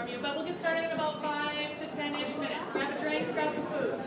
from you, but we'll get started in about 5 to 10-ish minutes. Grab a drink, grab some food.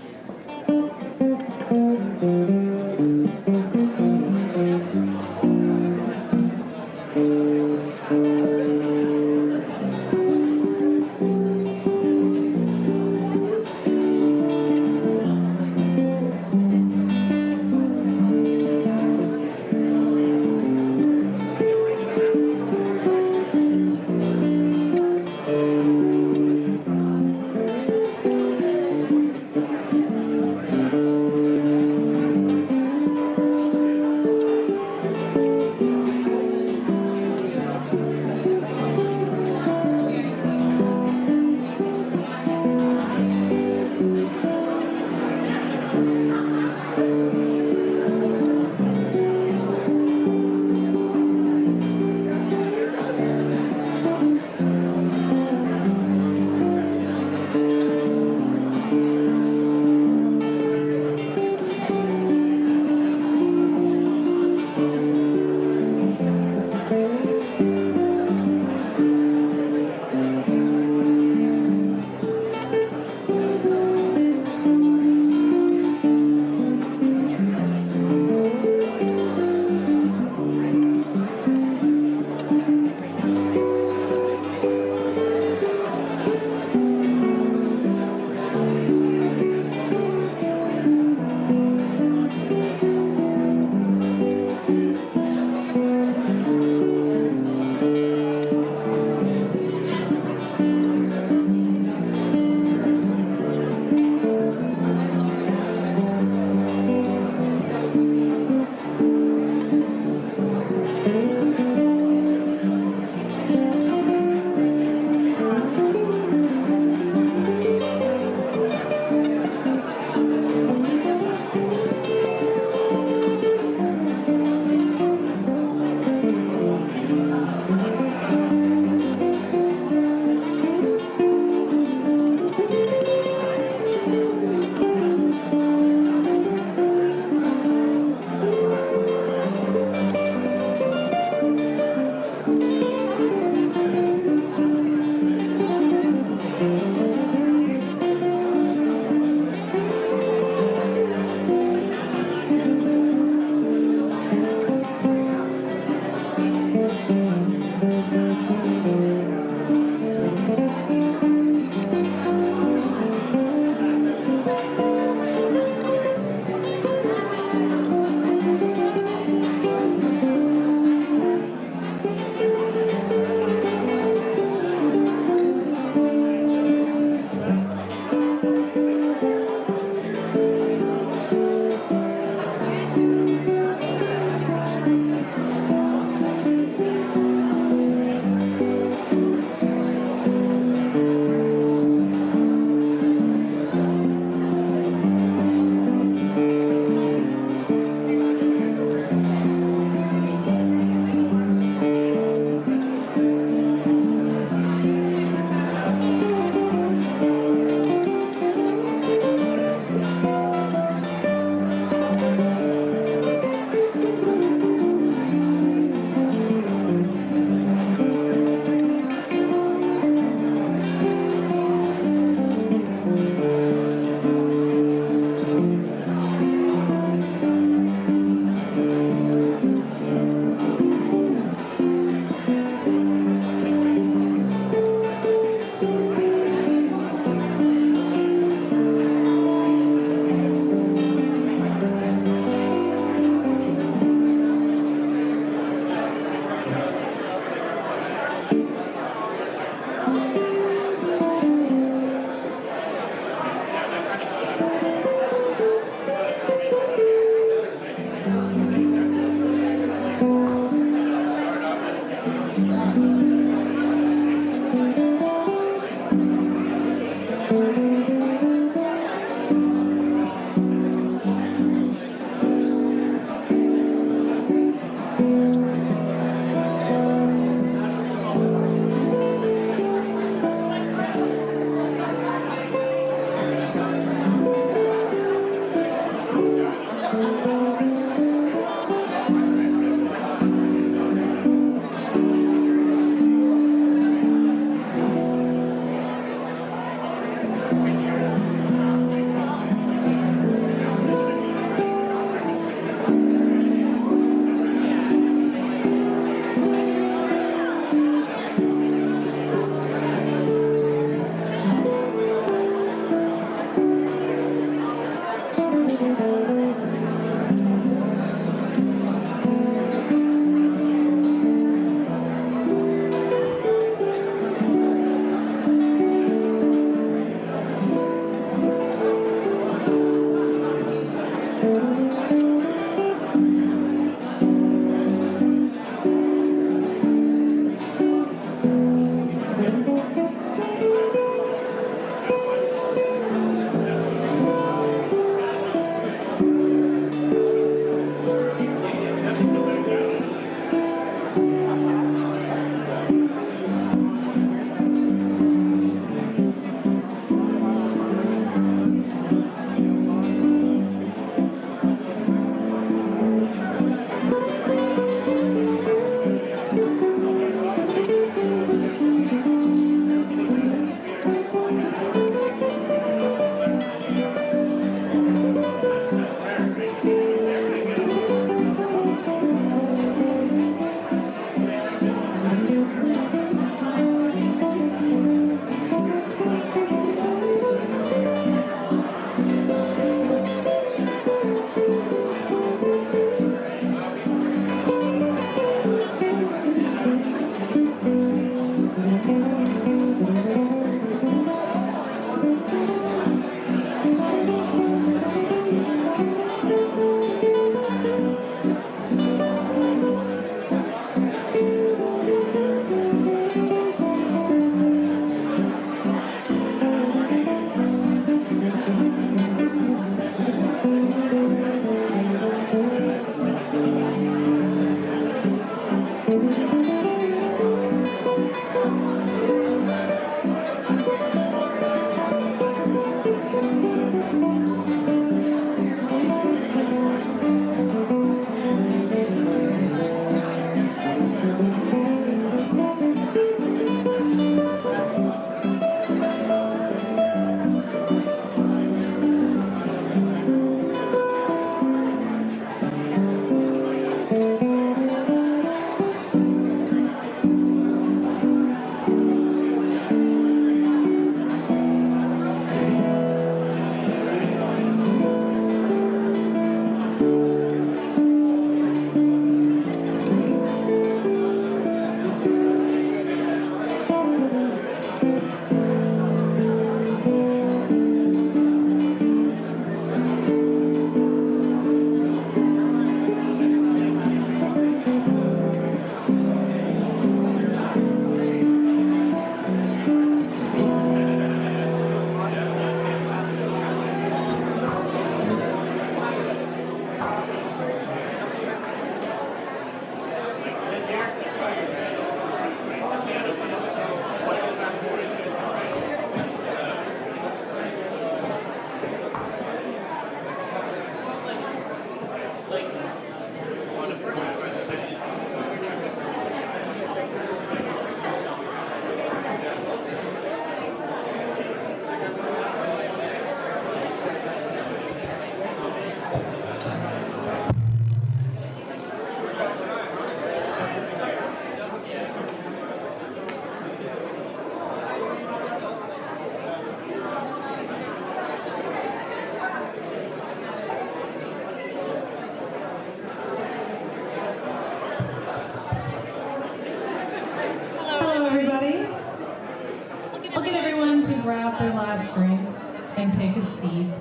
got their last drinks and take a seat.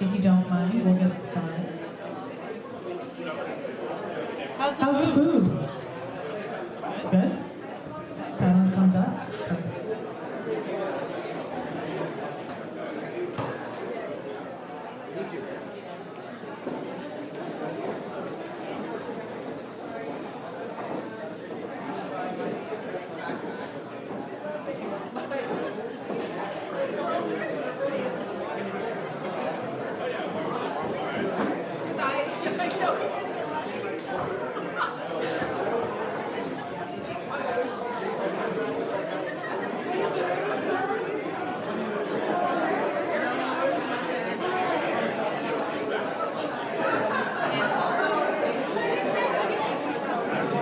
If you don't mind, we'll get started. How's the food? Good? Silence comes up? Perfect.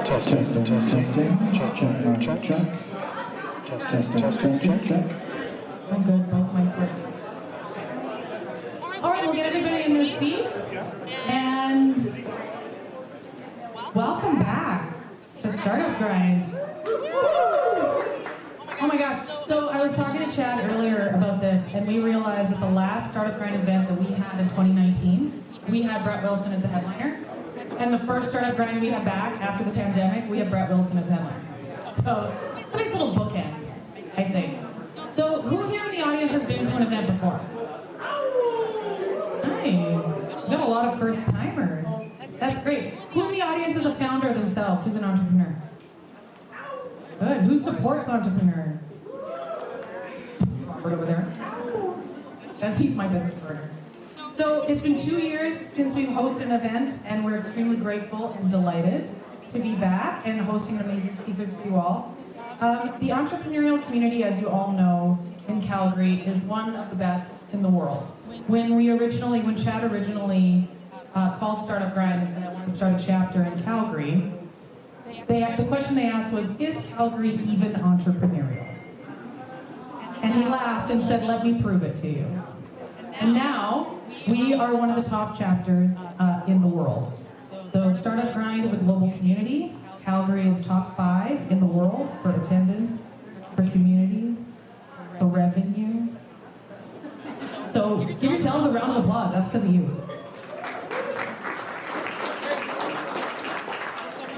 Testing. Check. Testing. I'm good, both mics working. All right, we'll get everybody in their seats. And welcome back to Startup Grind. Oh my gosh. So I was talking to Chad earlier about this, and we realized that the last Startup Grind event that we had in 2019, we had Brett Wilson as the headliner. And the first Startup Grind we had back after the pandemic, we had Brett Wilson as headliner. So it's a nice little bookend, I think. So who here in the audience has been to an event before? Nice. We got a lot of first timers. That's great. Who in the audience is a founder themselves? Who's an entrepreneur? Good. Who supports entrepreneurs? Robert over there. He's my business partner. So it's been 2 years since we've hosted an event, and we're extremely grateful and delighted to be back and hosting amazing speakers for you all. The entrepreneurial community, as you all know, in Calgary is one of the best in the world. When Chad originally called Startup Grind and said, I want to start a chapter in Calgary, the question they asked was, is Calgary even entrepreneurial? And he laughed and said, let me prove it to you. And now, we are one of the top chapters in the world. So Startup Grind is a global community. Calgary is top 5 in the world for attendance, for community, for revenue. So give yourselves a round of applause. That's because of you.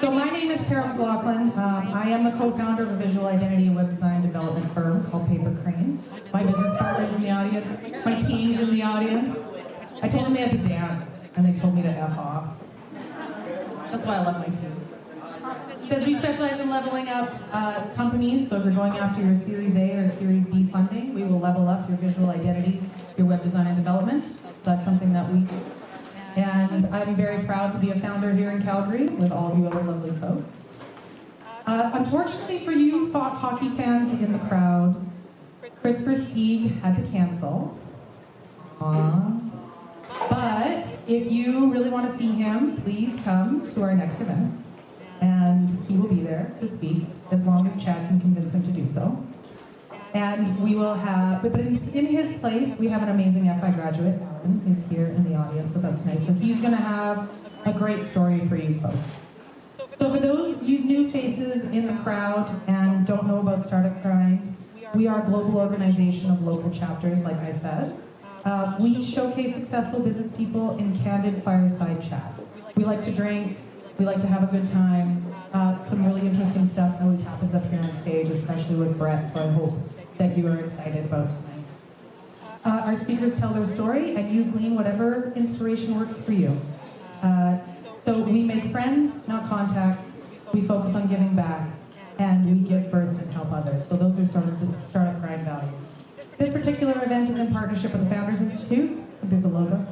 So my name is Tara McLaughlin. I am the co-founder of a visual identity and web design development firm called Paper Crane. My business partners in the audience, my team's in the audience. I told them they had to dance, and they told me to F off. That's why I love my team. Because we specialize in leveling up companies, so if you're going after your Series A or Series B funding, we will level up your visual identity, your web design and development. So that's something that we do. And I'm very proud to be a founder here in Calgary with all of you other lovely folks. Unfortunately for you hockey fans in the crowd, Chris Versteeg had to cancel. But if you really want to see him, please come to our next event. And he will be there to speak as long as Chad can convince him to do so. And we will have, but in his place, we have an amazing FI graduate, Alan, who's here in the audience with us tonight. So he's going to have a great story for you folks. So for those you new faces in the crowd and don't know about Startup Grind, we are a global organization of local chapters, like I said. We showcase successful business people in candid fireside chats. We like to drink, we like to have a good time. Some really interesting stuff always happens up here on stage, especially with Brett, so I hope that you are excited about tonight. Our speakers tell their story, and you glean whatever inspiration works for you. So we make friends, not contacts. We focus on giving back, and we give first and help others. So those are sort of the Startup Grind values. This particular event is in partnership with the Founders Institute. There's a logo.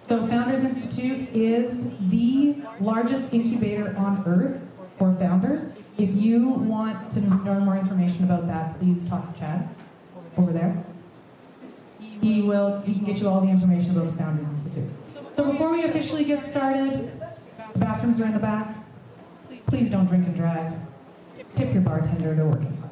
So Founders Institute is the largest incubator on earth for founders. If you want to know more information about that, please talk to Chad over there. He can get you all the information about the Founders Institute. So before we officially get started, the bathrooms are in the back. Please don't drink and drive. Tip your bartender, they're working hard.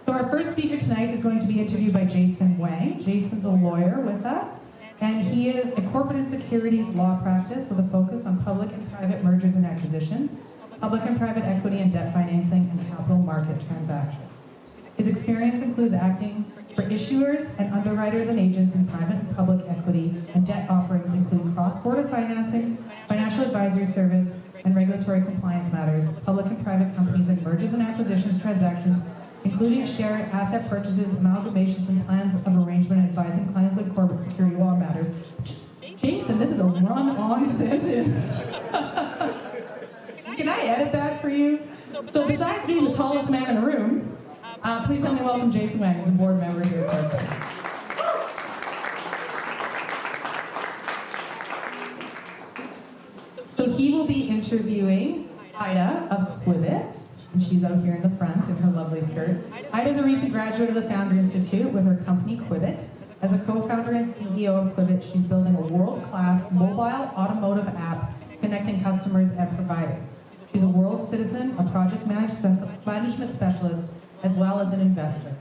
So our first speaker tonight is going to be interviewed by Jason Wang. Jason's a lawyer with us, and he is a corporate and securities law practice with a focus on public and private mergers and acquisitions, public and private equity and debt financing, and capital market transactions. His experience includes acting for issuers and underwriters and agents in private and public equity and debt offerings, including cross-border financings, financial advisory service, and regulatory compliance matters, public and private companies, and mergers and acquisitions transactions, including share asset purchases, amalgamations, and plans of arrangement, advising clients on corporate security law matters. Jason, this is a run-on sentence. Can I edit that for you? So besides being the tallest man in the room, please help me welcome Jason Wang, who's a board member here at Stagehand. So he will be interviewing Ida of Quibbit, and she's out here in the front in her lovely skirt. Ida's a recent graduate of the Founder Institute with her company Quibbit. As a co-founder and CEO of Quibbit, she's building a world-class mobile automotive app connecting customers and providers. She's a world citizen, a project management specialist, as well as an investor.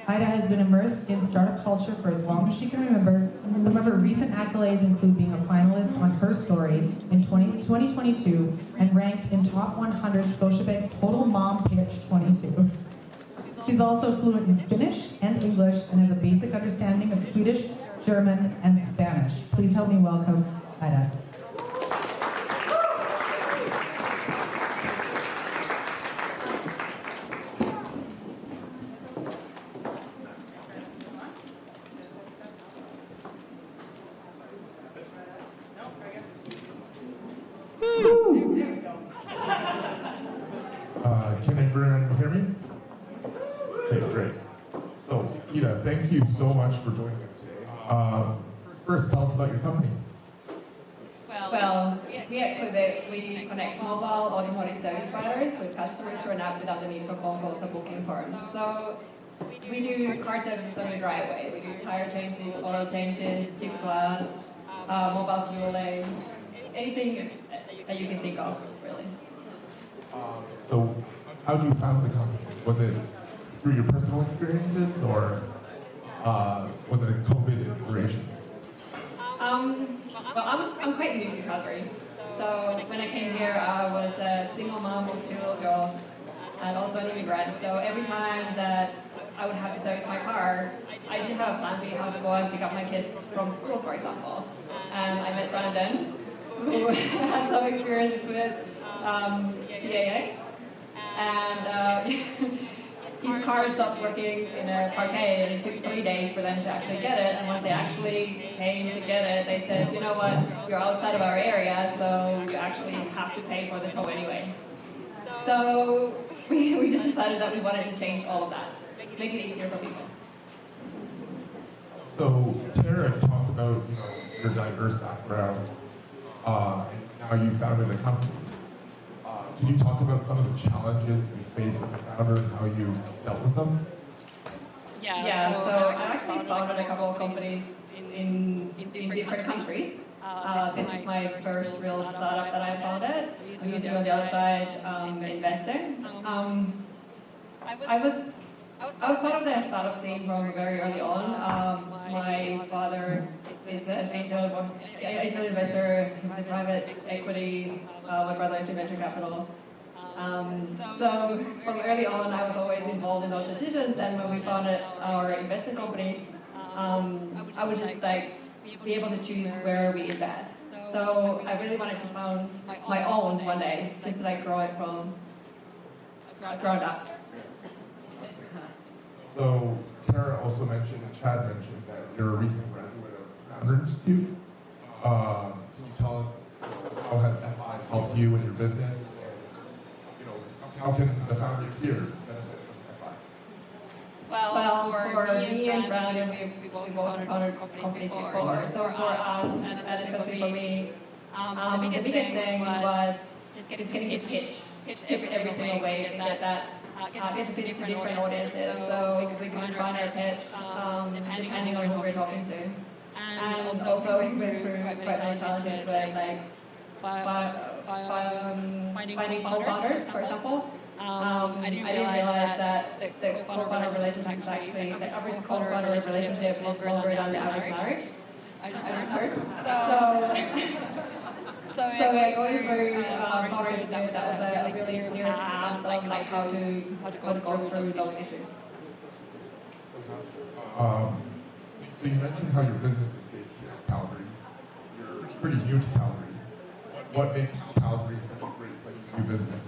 Ida has been immersed in startup culture for as long as she can remember. Some of her recent accolades include being a finalist on Her Story in 2022 and ranked in top 100 Scotiabank's Total Mom Pitch 22. She's also fluent in Finnish and English and has a basic understanding of Swedish, German, and Spanish. Please help me welcome Ida. Can everyone hear me? Okay, great. So, Ida, thank you so much for joining us today. First, tell us about your company. Well, we at Quibbit, we connect mobile automotive service providers with customers through an app without the need for phone calls or booking forms. So we do car services on your driveway. We do tire changes, oil changes, tip glass, mobile fueling, anything that you can think of, really. So, how did you found the company? Was it through your personal experiences, or was it a COVID inspiration? Well, I'm quite new to Calgary. So when I came here, I was a single mom with 2 little girls and also an immigrant. So every time that I would have to service my car, I didn't have a plan B how to go and pick up my kids from school, for example. And I met Brandon, who had some experience with CAA. And his car stopped working in a parquet, and it took 3 days for them to actually get it. And once they actually came to get it, they said, you know what, you're outside of our area, so you actually have to pay for the tow anyway. So we just decided that we wanted to change all of that, make it easier for people. So, Tara talked about your diverse background, and now you founded a company. Can you talk about some of the challenges you face as a founder and how you dealt with them? Yeah, so I actually founded a couple of companies in different countries. This is my first real startup that I founded. I used to be on the other side investing. I was part of the startup scene from very early on. My father is an angel investor, he's in private equity, my brother is in venture capital. So from early on, I was always involved in those decisions, and when we founded our investment company, I would just be able to choose where we invest. So I really wanted to found my own one day, just to grow it from ground up. So, Tara also mentioned, and Chad mentioned, that you're a recent graduate of Founder Institute. Can you tell us how has FI helped you in your business? And, how can the founders here benefit from FI? Well, for me and Brandon, we've both founded companies before. So for us, and especially for me, the biggest thing was just getting to pitch every single way to get that. Get to pitch to different audiences, so we could refine our pitch depending on who we're talking to. And also we went through quite many challenges with finding co-founders, for example. I didn't realize that the co-founder relationship is actually, the average co-founder relationship is longer than the average marriage. I just heard. So going through partnership, that was a really clear path on how to go through those issues. So you mentioned how your business is based here in Calgary. You're pretty new to Calgary. What makes Calgary such a great place to do business?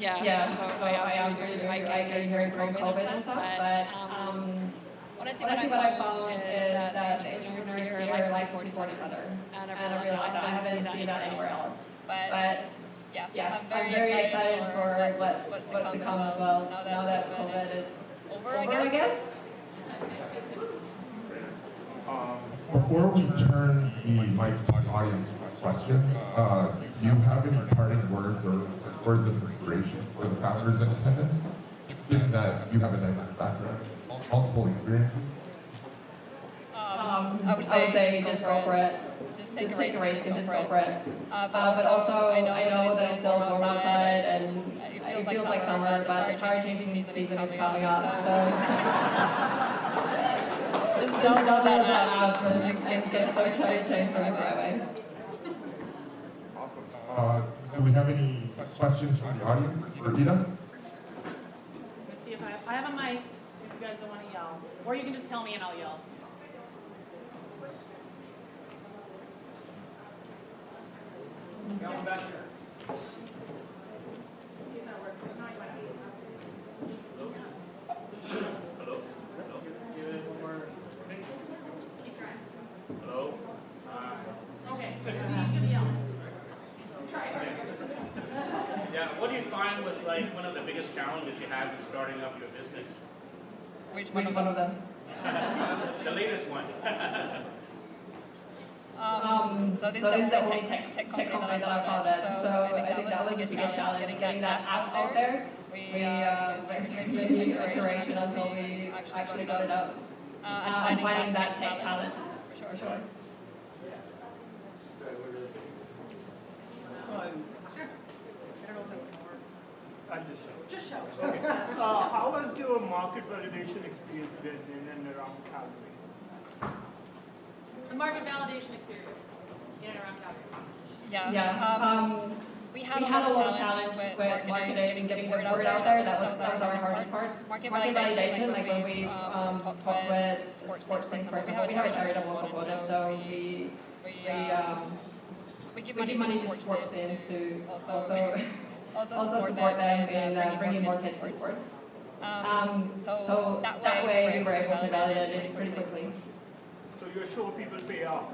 Yeah, so I am getting very pro-COVID and stuff, but honestly what I found is that the entrepreneurs here like to support each other, and I really like that. I haven't seen that anywhere else. But yeah, I'm very excited for what's to come as well, now that COVID is over, I guess. Before we turn the mic to the audience for questions, do you have any parting words or words of inspiration for the founders in attendance, given that you have a diverse background, multiple experiences? I would say just go for it. Just take a risk and just go for it. But also, I know that it's still warm outside and it feels like summer, but the tire changing season is coming up. So just download that app and get those tire changed on the driveway. Awesome. Do we have any questions from the audience for Rita? Let's see if I have a mic, if you guys don't want to yell. Or you can just tell me and I'll yell. Come back here. See if that works. No, you might see it. Hello? Give it one more. Keep trying. Hello? Okay, so he's going to yell. Try it. Yeah, what do you find was like one of the biggest challenges you had in starting up your business? Which one of them? The latest one. So this is the only tech company that I founded. So I think that was the biggest challenge, getting that app out there. We went through the iteration until we actually got it out. And finding that tech talent, for sure. I'll just show. Just show. Okay. How has your market validation experience been in and around Calgary? The market validation experience in and around Calgary. Yeah. We had a lot of challenge with marketing and getting the word out there. That was our hardest part. Market validation, like when we talk with sports things, for example, we have a charitable component, so we give money to sports teams to also support them in bringing more kids to sports. So that way we were able to validate it pretty quickly. So you're sure people pay up?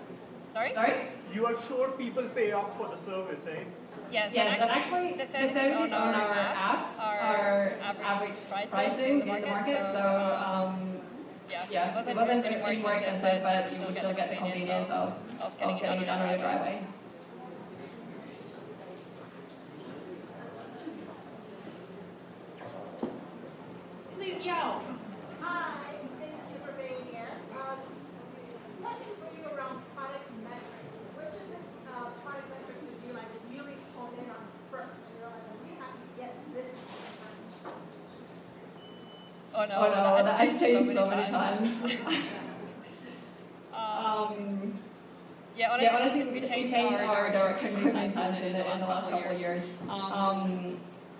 Sorry? You are sure people pay up for the service, eh? Yes, and actually the services on our app are average pricing in the market, so yeah, it wasn't any more expensive, but you would still get the convenience of getting it done on your driveway. Please yell. Hi, thank you for being here. Question for you around product metrics. Which of the product metrics would you like really hone in on first? And you're like, we have to get this. Oh no, that's changed so many times. Honestly, we changed our direction many times in the last couple of years.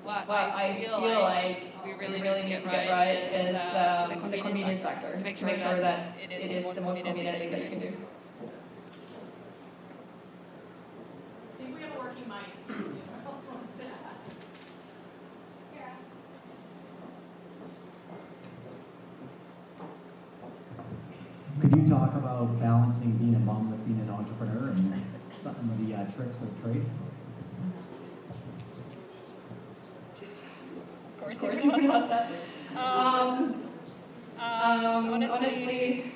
What I feel like we really need to get right is the convenience factor, to make sure that it is the most convenient thing that you can do. I think we have a working mic. Who else wants to ask? Yeah. Could you talk about balancing being a mom with being an entrepreneur and some of the tricks of trade? Of course you can ask that. Honestly,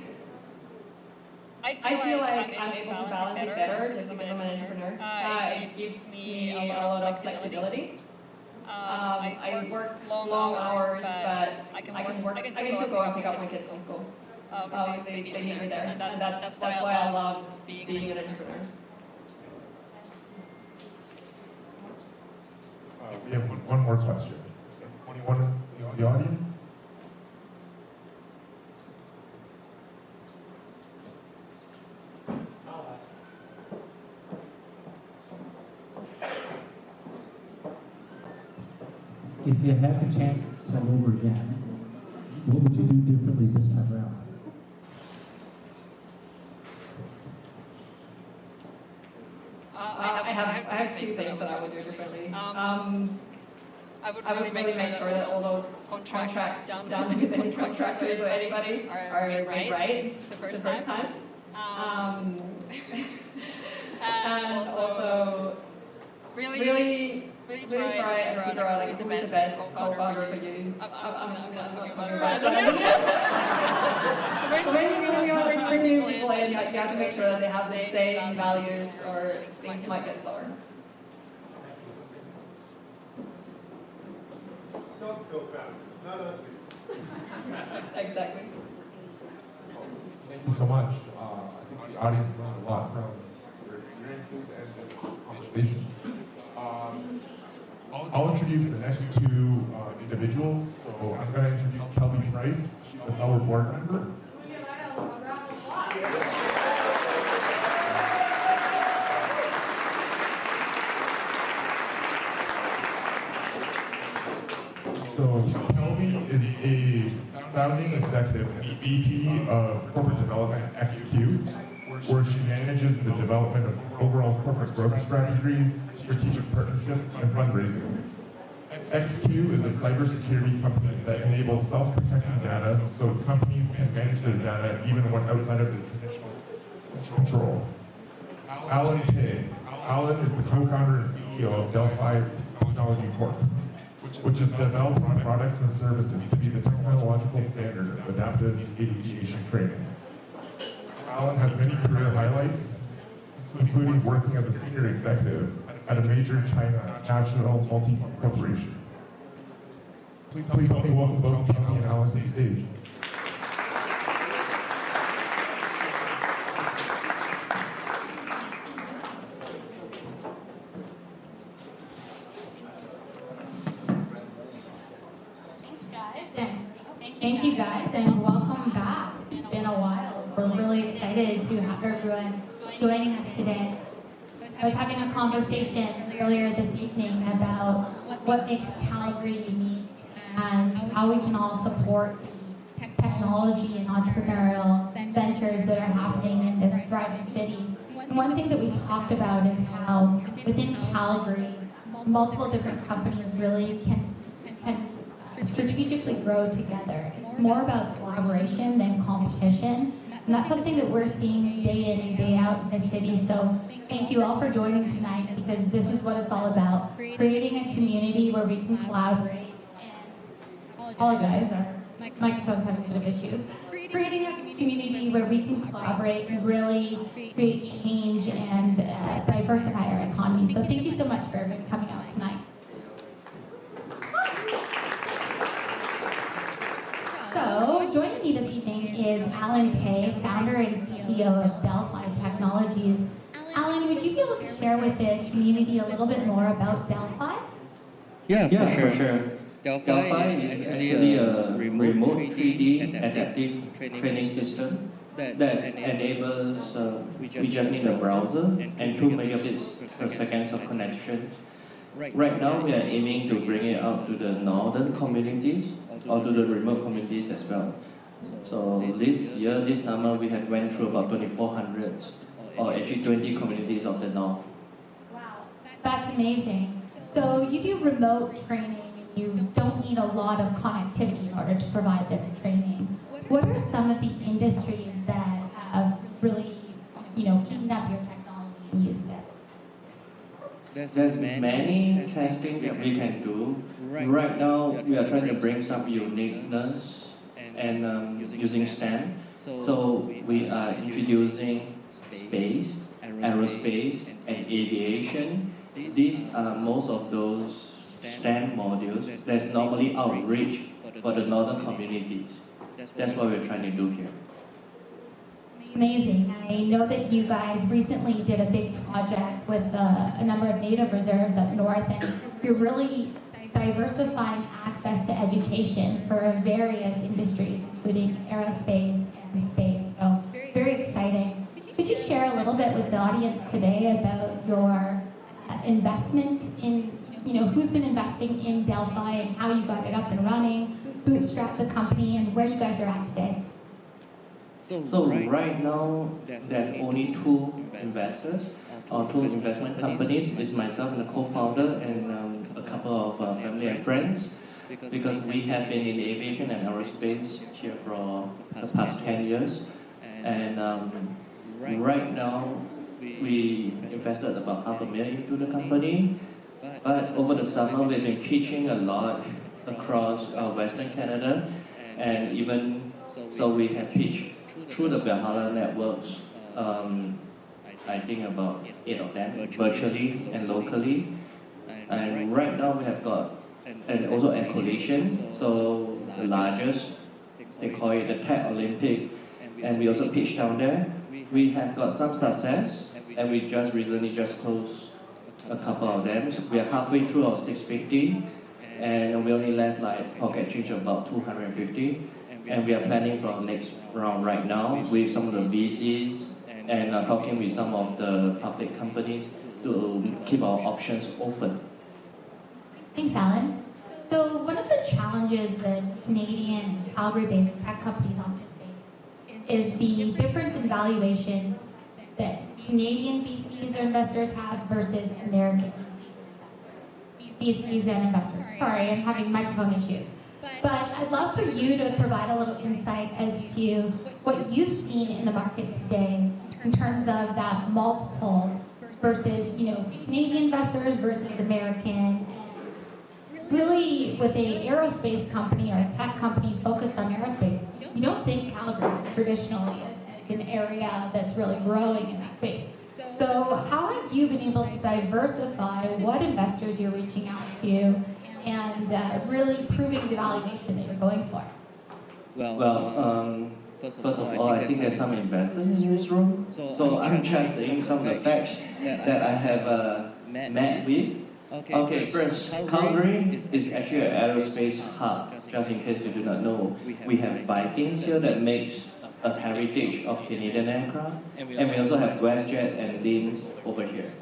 I feel like I'm able to balance it better just because I'm an entrepreneur. It gives me a lot of flexibility. I work long hours, but I can still go and pick up my kids from school. They need me there, and that's why I love being an entrepreneur. We have one more question. Anyone in the audience? If you had the chance to start over again, what would you do differently this time around? I have two things that I would do differently. I would really make sure that all those contracts done with any contractors or anybody are made right the first time. And also really try and figure out like who's the best co-founder for you. I'm not talking about your band, but when you bring new people in, you have to make sure that they have the same values or things might get slower. Co-founder, not us. Exactly. Thank you so much. I think the audience learned a lot from your experiences and this conversation. I'll introduce the next two individuals. So I'm going to introduce Kelby Price. She's a fellow board member. So Kelby is a founding executive and VP of Corporate Development at XQ, where she manages the development of overall corporate growth strategies, strategic partnerships, and fundraising. XQ is a cybersecurity company that enables self-protecting data so companies can manage their data even when outside of the traditional control. Alan Tay. Alan is the co-founder and CEO of Delphi Technology Corp., which has developed products and services to be the technological standard of adaptive aviation training. Alan has many career highlights, including working as a senior executive at a major China national multi-corporation. Please help me welcome both Kelby and Alan to the stage. Thank you guys and welcome back. It's been a while. We're really excited to have everyone joining us today. I was having a conversation earlier this evening about what makes Calgary unique and how we can all support the technology and entrepreneurial ventures that are happening in this thriving city. And one thing that we talked about is how within Calgary, multiple different companies really can strategically grow together. It's more about collaboration than competition. And that's something that we're seeing day in and day out in the city. So thank you all for joining tonight because this is what it's all about. Creating a community where we can collaborate. And apologize, our microphone's having a bit of issues. Creating a community where we can collaborate and really create change and diversify our economy. So thank you so much for everyone coming out tonight. So, joining me this evening is Alan Tay, founder and CEO of Delphi Technologies. Alan, would you be able to share with the community a little bit more about Delphi? Yeah, for sure. Delphi is actually a remote 3D adaptive training system that enables, we just need a browser and 2 megabits per second of connection. Right now, we are aiming to bring it out to the northern communities or to the remote communities as well. So this summer, we have went through about 2,400 or actually 20 communities of the north. Wow, that's amazing. So you do remote training. You don't need a lot of connectivity in order to provide this training. What are some of the industries that have really, eaten up your technology and used it? There's many testing that we can do. Right now, we are trying to bring some uniqueness and using STEM. So we are introducing space, aerospace, and aviation. These are most of those STEM modules that's normally outreach for the northern communities. That's what we're trying to do here. Amazing. I know that you guys recently did a big project with a number of native reserves up north, and you're really diversifying access to education for various industries, including aerospace and space. So very exciting. Could you share a little bit with the audience today about your investment in, who's been investing in Delphi and how you got it up and running? bootstrap the company and where you guys are at today? So right now, there's only two investors, or two investment companies. It's myself and the co-founder and a couple of family and friends. Because we have been in aviation and aerospace here for the past 10 years. And right now, we invested about $500,000 into the company. But over the summer, we've been pitching a lot across Western Canada. And even so, we have pitched through the Valhalla networks, I think about 8 of them, virtually and locally. And right now, we have got and also a coalition, so the largest, they call it the Tech Olympic, and we also pitched down there. We have got some success, and we just recently closed a couple of them. So we are halfway through our 650, and we only left like pocket change of about 250, and we are planning for our next round right now with some of the VCs and talking with some of the public companies to keep our options open. Thanks, Alan. So one of the challenges that Canadian Calgary-based tech companies often face is the difference in valuations that Canadian VCs or investors have versus American VCs and investors. Sorry, I'm having microphone issues. But I'd love for you to provide a little insight as to what you've seen in the market today in terms of that multiple versus, Canadian investors versus American. Really, with a aerospace company or a tech company focused on aerospace, you don't think Calgary traditionally is an area that's really growing in that space. So how have you been able to diversify what investors you're reaching out to and really proving the valuation that you're going for? Well, first of all, I think there's some investors in this room. So I'm just saying some of the facts that I have met with. Okay, first, Calgary is actually an aerospace hub. Just in case you do not know, we have Vikings here that makes a heritage of Canadian aircraft, and we also have WestJet and Lynx over here.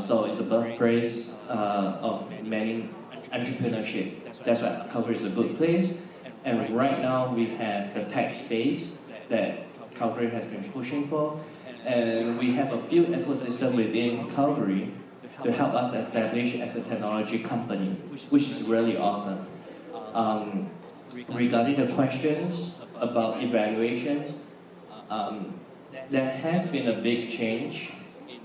So it's a birthplace of many entrepreneurship. That's why Calgary is a good place. And right now we have the tech space that Calgary has been pushing for, and we have a few ecosystems within Calgary to help us establish as a technology company, which is really awesome. Regarding the questions about evaluations, there has been a big change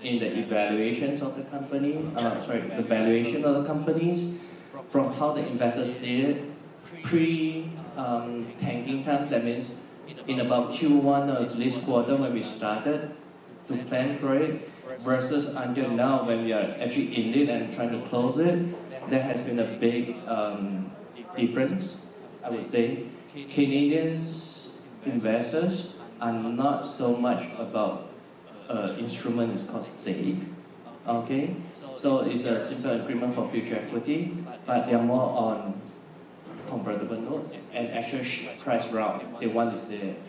in the evaluations of the company, the valuation of the companies from how the investors see it pre-tanking time. That means in about Q1 of this quarter when we started to plan for it, versus until now when we are actually in it and trying to close it, there has been a big difference, I would say. Canadians investors are not so much about instrument is called SAFE, okay? So it's a simple agreement for future equity, but they are more on convertible notes and actual price round. They want to see it.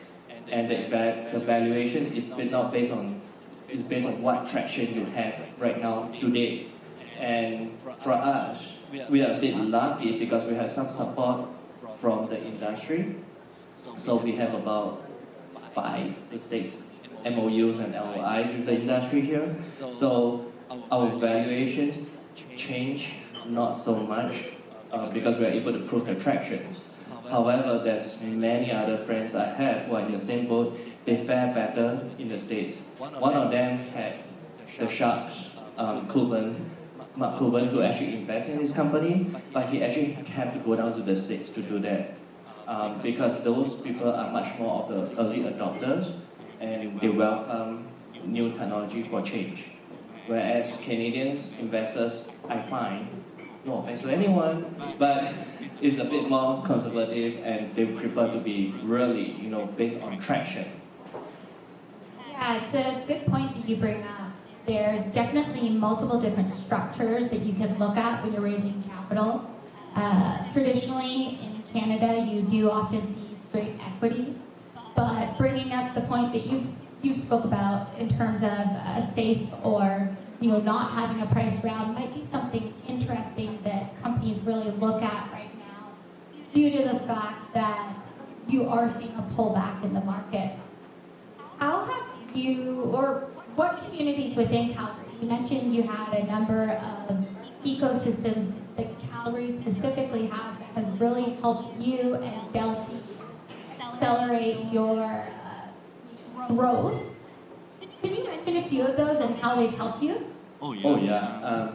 And the valuation is not based on what traction you have right now today. And for us, we are a bit lucky because we have some support from the industry. So we have about 5 to 6 MOUs and LOIs with the industry here. So our valuations change not so much because we are able to prove the tractions. However, there's many other friends I have who are in the same boat. They fare better in the States. One of them had the Sharks, Mark Cuban, to actually invest in his company, but he actually had to go down to the States to do that because those people are much more of the early adopters and they welcome new technology for change. Whereas Canadians investors, I find, no offense to anyone, but it's a bit more conservative and they prefer to be really, based on traction. Yeah, it's a good point that you bring up. There's definitely multiple different structures that you can look at when you're raising capital. Traditionally, in Canada, you do often see straight equity, but bringing up the point that you spoke about in terms of a SAFE or not having a price round might be something interesting that companies really look at right now due to the fact that you are seeing a pullback in the markets. How have you, or what communities within Calgary, you mentioned you had a number of ecosystems that Calgary specifically has that has really helped you and Delphi accelerate your growth. Can you mention a few of those and how they've helped you? Oh yeah.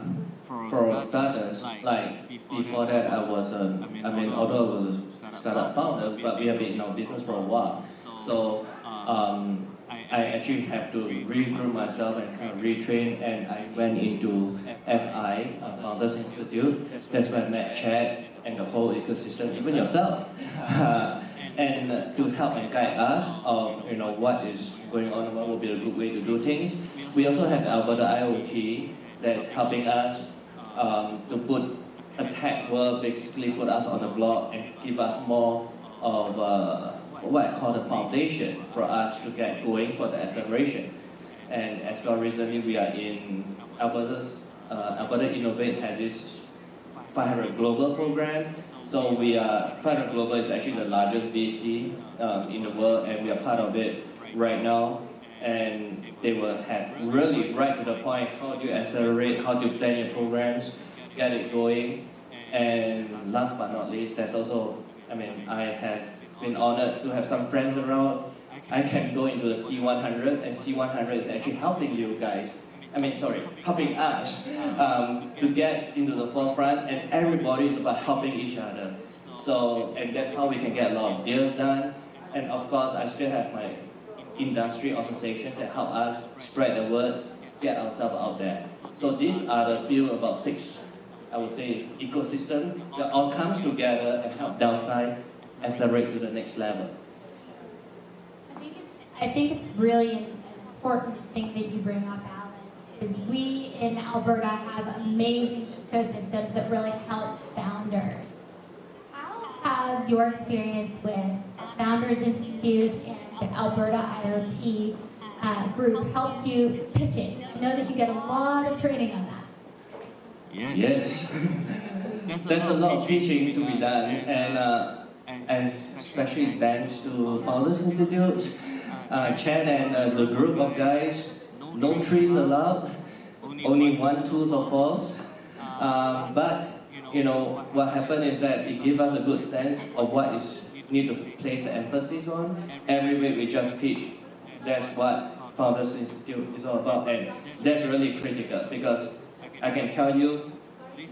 For starters, like before that, I was although I was a startup founder, but we have been in our business for a while. So I actually have to regroup myself and kind of retrain, and I went into FI, Founders Institute. That's where I met Chad and the whole ecosystem, even yourself, and to help and guide us of what is going on and what would be a good way to do things. We also have Alberta IoT that's helping us to put a tech world, basically put us on the block and give us more of what I call the foundation for us to get going for the acceleration. And as well, recently we are in Alberta Innovate has this 500 Global program. So 500 Global is actually the largest VC in the world, and we are part of it right now. And they will have really right to the point, how do you accelerate, how do you plan your programs, get it going. And last but not least, there's also, I have been honored to have some friends around. I can go into the C100, and C100 is actually helping you guys. Helping us to get into the forefront, and everybody is about helping each other. So, and that's how we can get a lot of deals done. And of course, I still have my industry associations that help us spread the word, get ourselves out there. So these are the few, about 6, I would say, ecosystem that all comes together and help Delphi accelerate to the next level. I think it's really an important thing that you bring up, Alan, is we in Alberta have amazing ecosystems that really help founders. How has your experience with Founders Institute and the Alberta IoT group helped you pitching? I know that you get a lot of training on that. Yes. There's a lot of pitching to be done, and especially thanks to Founders Institute, Chad and the group of guys, no trees allowed, only 1, 2 or 4s. But what happened is that it gave us a good sense of what is need to place the emphasis on. Every week we just pitch. That's what Founders Institute is all about, and that's really critical because I can tell you,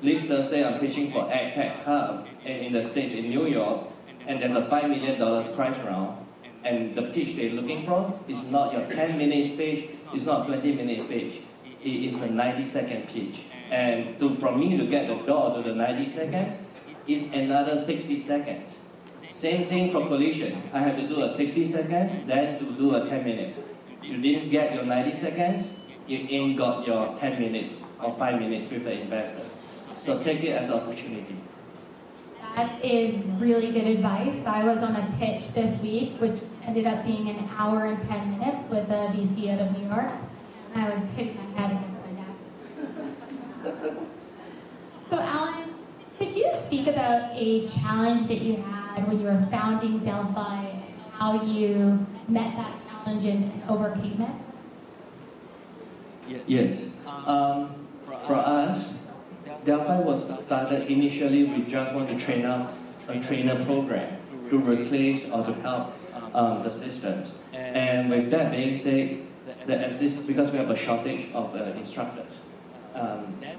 this Thursday I'm pitching for AgTech Hub in the States in New York, and there's a $5 million prize round. And the pitch they're looking for is not your 10-minute pitch, it's not 20-minute pitch. It is a 90-second pitch. And from me to get the door to the 90 seconds is another 60 seconds. Same thing for collision. I have to do a 60 seconds, then to do a 10 minutes. You didn't get your 90 seconds, you ain't got your 10 minutes or 5 minutes with the investor. So take it as an opportunity. That is really good advice. I was on a pitch this week, which ended up being an hour and 10 minutes with a VC out of New York. And I was hitting my head against my desk. So Alan, could you speak about a challenge that you had when you were founding Delphi and how you met that challenge and overcame it? Yes. For us, Delphi was started initially, we just want to train up a trainer program to replace or to help the systems. And with that being said, because we have a shortage of instructors,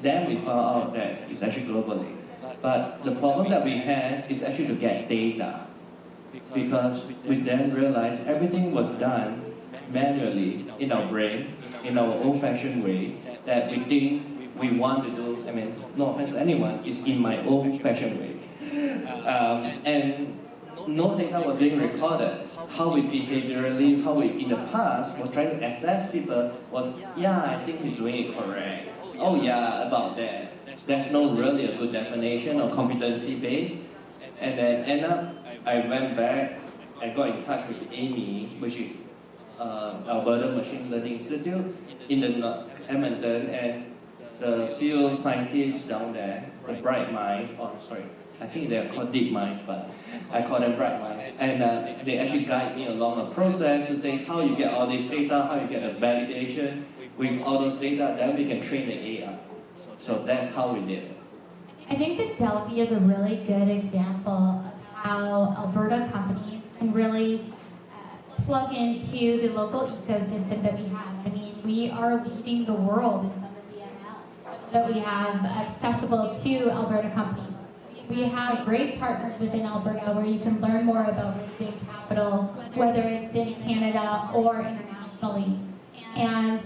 then we found out that it's actually globally. But the problem that we had is actually to get data, because we then realized everything was done manually in our brain, in our old-fashioned way, that we think we want to do. No offense to anyone, it's in my old-fashioned way. And no data was being recorded. How we behaviorally, how we in the past was trying to assess people was, yeah, I think he's doing it correct. Oh yeah, about that. There's no really a good definition or competency base. And then end up, I went back and got in touch with Amy, which is Alberta Machine Learning Institute in the Edmonton, and the few scientists down there, the bright minds, I think they are called deep minds, but I call them bright minds. And they actually guide me along a process to say how you get all this data, how you get the validation. With all those data, then we can train the AI. So that's how we did it. I think that Delphi is a really good example of how Alberta companies can really plug into the local ecosystem that we have. I mean, we are leading the world in some of the ML that we have accessible to Alberta companies. We have great partners within Alberta where you can learn more about raising capital, whether it's in Canada or internationally. And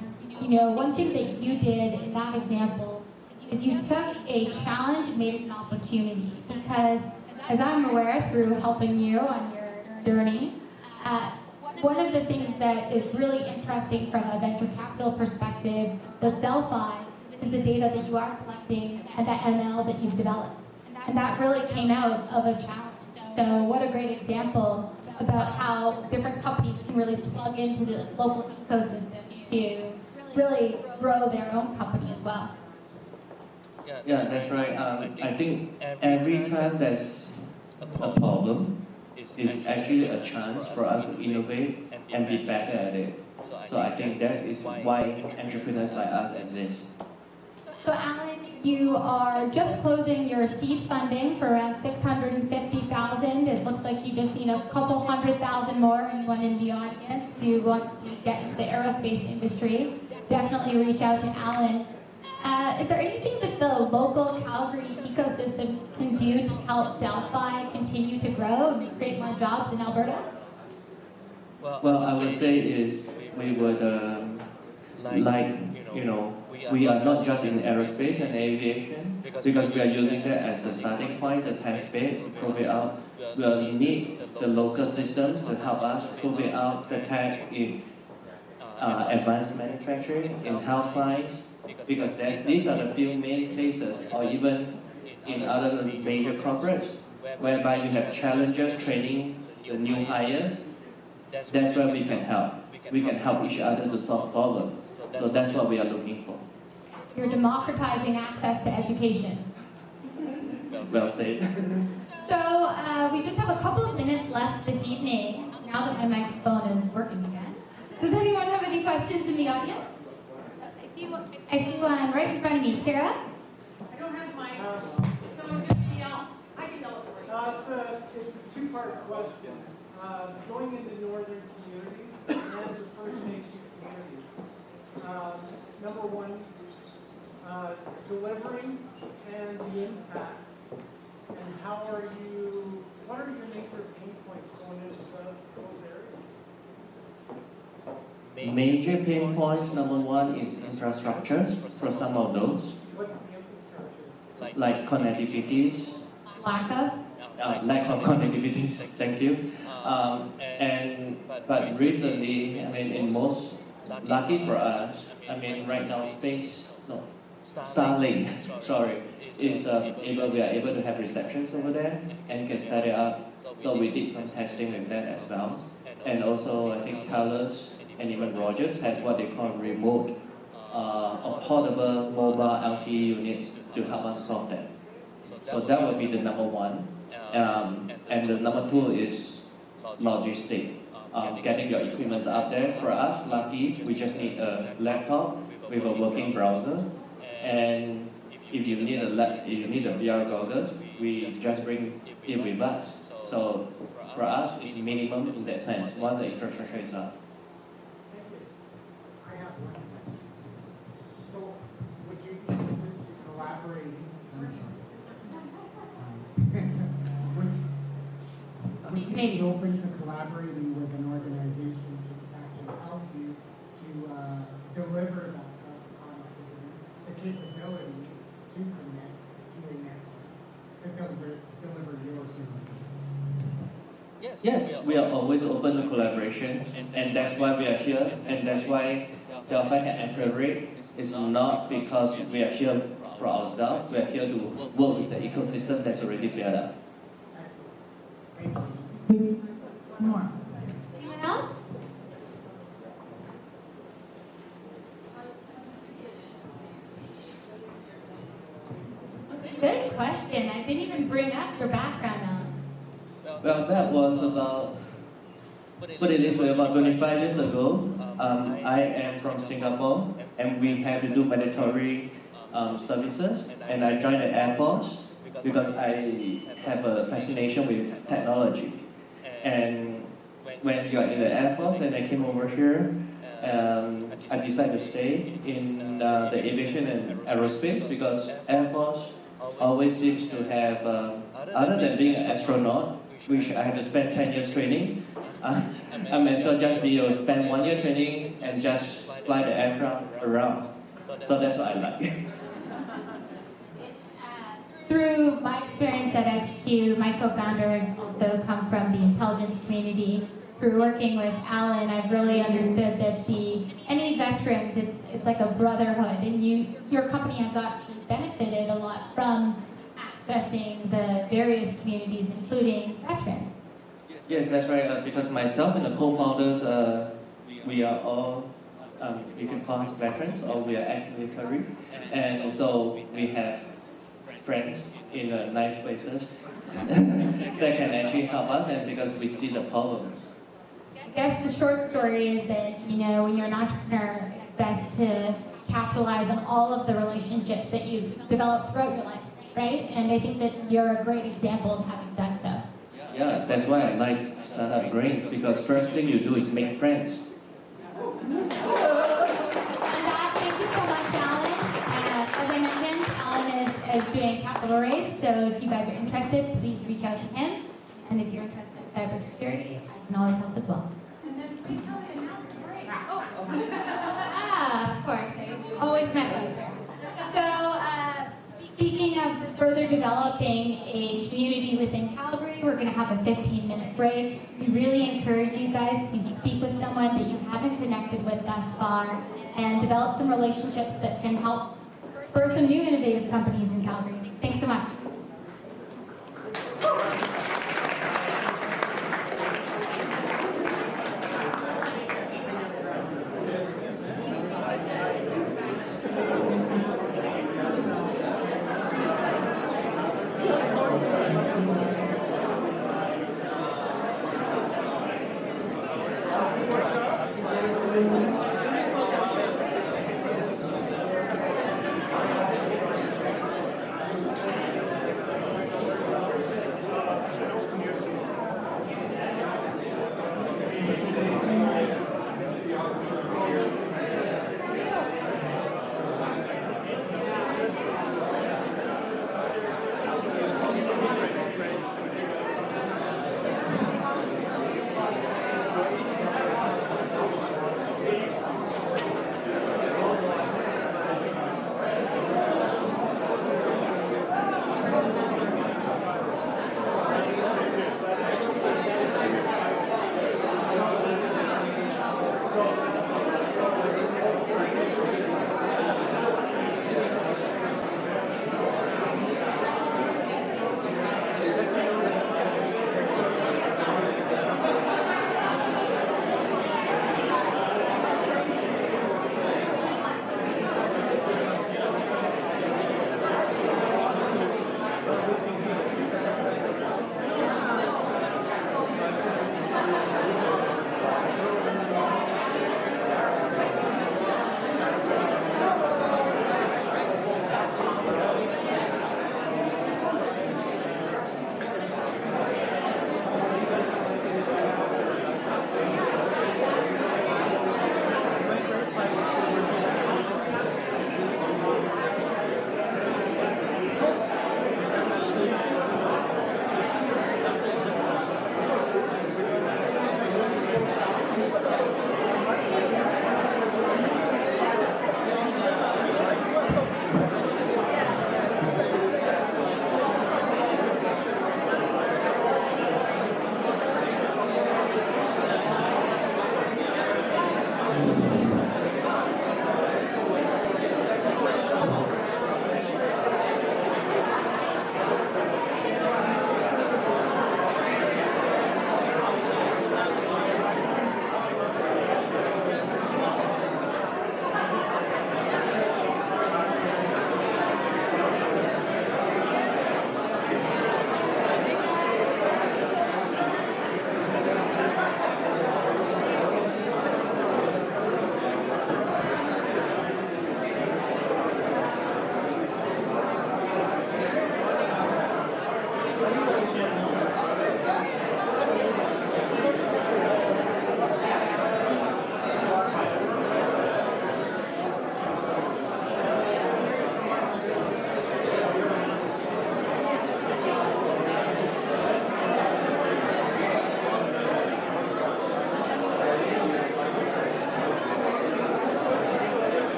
one thing that you did in that example is you took a challenge and made it an opportunity. Because as I'm aware through helping you on your journey, one of the things that is really interesting from a venture capital perspective with Delphi is the data that you are collecting and the ML that you've developed. And that really came out of a challenge. So what a great example about how different companies can really plug into the local ecosystem to really grow their own company as well. Yeah, that's right. I think every time there's a problem, it's actually a chance for us to innovate and be better at it. So I think that is why entrepreneurs like us exist. So Alan, you are just closing your seed funding for around $650,000. It looks like you just need a couple $100,000 more. Anyone in the audience who wants to get into the aerospace industry, definitely reach out to Alan. Is there anything that the local Calgary ecosystem can do to help Delphi continue to grow and create more jobs in Alberta? Well, I would say is we would we are not just in aerospace and aviation because we are using that as a starting point, the test base to prove it out. We need the local systems to help us prove it out, the tech in advanced manufacturing, in health science, because these are the few main places, or even in other major corporates, whereby you have challenges training the new hires. That's where we can help. We can help each other to solve problems. So that's what we are looking for. You're democratizing access to education. Well said. So we just have a couple of minutes left this evening, now that my microphone is working again. Does anyone have any questions in the audience? I see one right in front of me. Tara? I don't have my, someone's going to yell. I can yell it for you. It's a two-part question. Going into northern communities and the First Nation communities. Number one, delivering and the impact. And what are your major pain points going into those areas? Major pain points, number one is infrastructures for some of those. What's the infrastructure? Like connectivities. Lack of? Lack of connectivities, thank you. But recently, lucky for us, right now Starlink, we are able to have receptions over there and can set it up. So we did some testing with that as well. And also, I think TELUS and even Rogers has what they call remote or portable mobile LTE units to help us solve that. So that would be the number one. And the number two is logistic. Getting your equipment out there. For us, lucky, we just need a laptop with a working browser. And if you need a VR goggles, we just bring it with us. So for us, it's minimum in that sense, once the infrastructure is up. I have one question. So, would you be open to collaborating? I'm sorry. Would you be open to collaborating with an organization that can help you to deliver that connectivity, the capability to connect to a network, to deliver your services? Yes, we are always open to collaborations, and that's why we are here, and that's why Delphi can accelerate. It's not because we are here for ourselves, we are here to work with the ecosystem that's already built up. Excellent. Thank you. More. Anyone else? Good question. I didn't even bring up your background, Alan? Well, that was about, put it this way, about 25 years ago. I am from Singapore, and we had to do mandatory services, and I joined the Air Force because I have a fascination with technology. And when you are in the Air Force, and I came over here, I decided to stay in the aviation and aerospace because Air Force always seems to have, other than being an astronaut, which I had to spend 10 years training, I may as well just spend 1 year training and just fly the aircraft around. So that's what I like. Through my experience at XQ, my co-founders also come from the intelligence community. Through working with Alan, I've really understood that any veterans, it's like a brotherhood, and your company has actually benefited a lot from accessing the various communities, including veterans. Yes, that's right. Because myself and the co-founders, we are all, you can call us veterans, or we are ex-military, and so we have friends in nice places that can actually help us, and because we see the problems. I guess the short story is that, when you're an entrepreneur, it's best to capitalize on all of the relationships that you've developed throughout your life, right? And I think that you're a great example of having done so. Yeah, that's why I like Startup Brain, because first thing you do is make friends. And thank you so much, Alan. As I mentioned, Alan is doing capital raise, so if you guys are interested, please reach out to him. And if you're interested in cybersecurity, I can always help as well. And then we tell the announcement, right? Of course, I always mess up there. So, speaking of further developing a community within Calgary, we're going to have a 15-minute break. We really encourage you guys to speak with someone that you haven't connected with thus far and develop some relationships that can help spur some new innovative companies in Calgary. Thanks so much.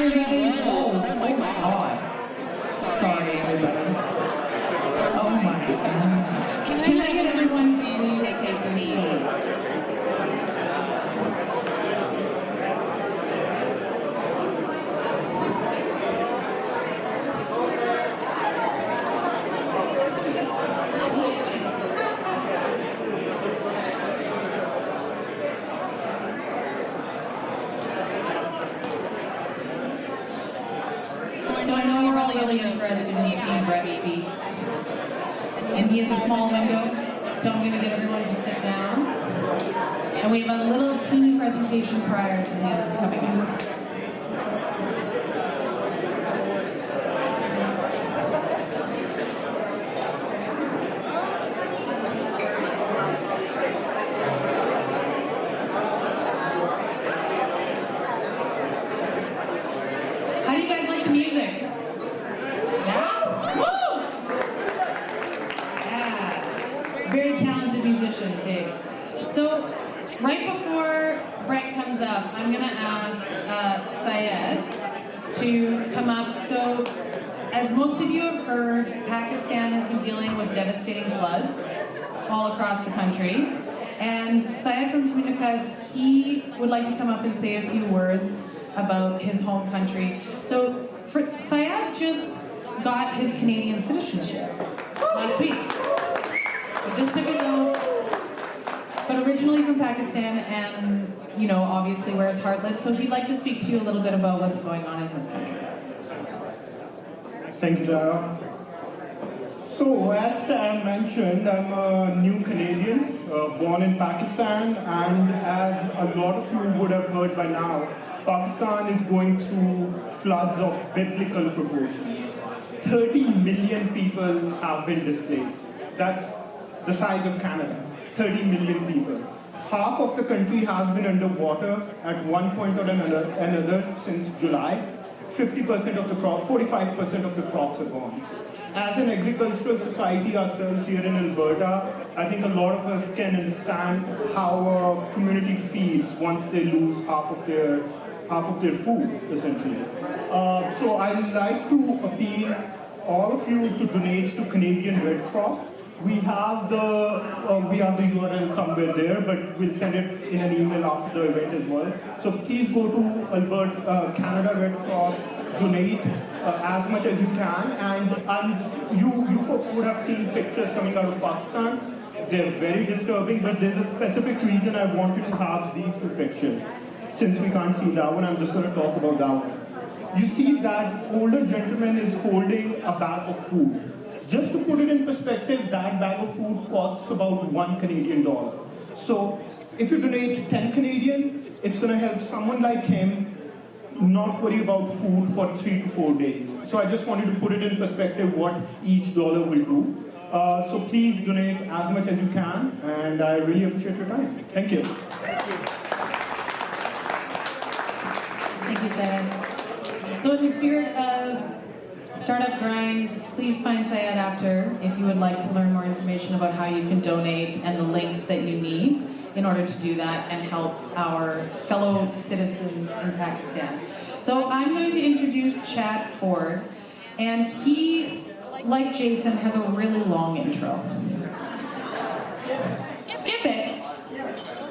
here, guys? Oh my God. Sorry, everybody. Oh my God. Can I get everyone to please take their seats? So I know you're all really interested in seeing Brett speak. And he has a small window, so I'm going to get everyone to sit down. And we have a little teeny presentation prior to him coming in. How do you guys like the music? Yeah? Woo! Yeah. Very talented musician, Dave. So, right before Brett comes up, I'm going to ask Syed to come up. So, as most of you have heard, Pakistan has been dealing with devastating floods all across the country. And Syed from Communica, he would like to come up and say a few words about his home country. So, Syed just got his Canadian citizenship last week. So just took his oath, but originally from Pakistan, and obviously where his heart lives. So he'd like to speak to you a little bit about what's going on in his country. Thank you, Jara. So, as Stan mentioned, I'm a new Canadian, born in Pakistan, and as a lot of you would have heard by now, Pakistan is going through floods of biblical proportions. 30 million people have been displaced. That's the size of Canada. 30 million people. Half of the country has been underwater at one point or another since July. 50% of the crop, 45% of the crops are gone. As an agricultural society ourselves here in Alberta, I think a lot of us can understand how a community feels once they lose half of their food, essentially. So I'd like to appeal all of you to donate to Canadian Red Cross. We have the URL somewhere there, but we'll send it in an email after the event as well. So please go to Alberta, Canada Red Cross, donate as much as you can, and you folks would have seen pictures coming out of Pakistan. They're very disturbing, but there's a specific reason I wanted to have these two pictures. Since we can't see that one, I'm just going to talk about that one. You see that older gentleman is holding a bag of food. Just to put it in perspective, that bag of food costs about $1 Canadian. So if you donate 10 Canadian, it's going to help someone like him not worry about food for 3 to 4 days. So I just wanted to put it in perspective what each dollar will do. So please donate as much as you can, and I really appreciate your time. Thank you. Thank you, Syed. So in the spirit of Startup Grind, please find Syed after if you would like to learn more information about how you can donate and the links that you need in order to do that and help our fellow citizens in Pakistan. So I'm going to introduce Chad Ford, and he, like Jason, has a really long intro. Skip it.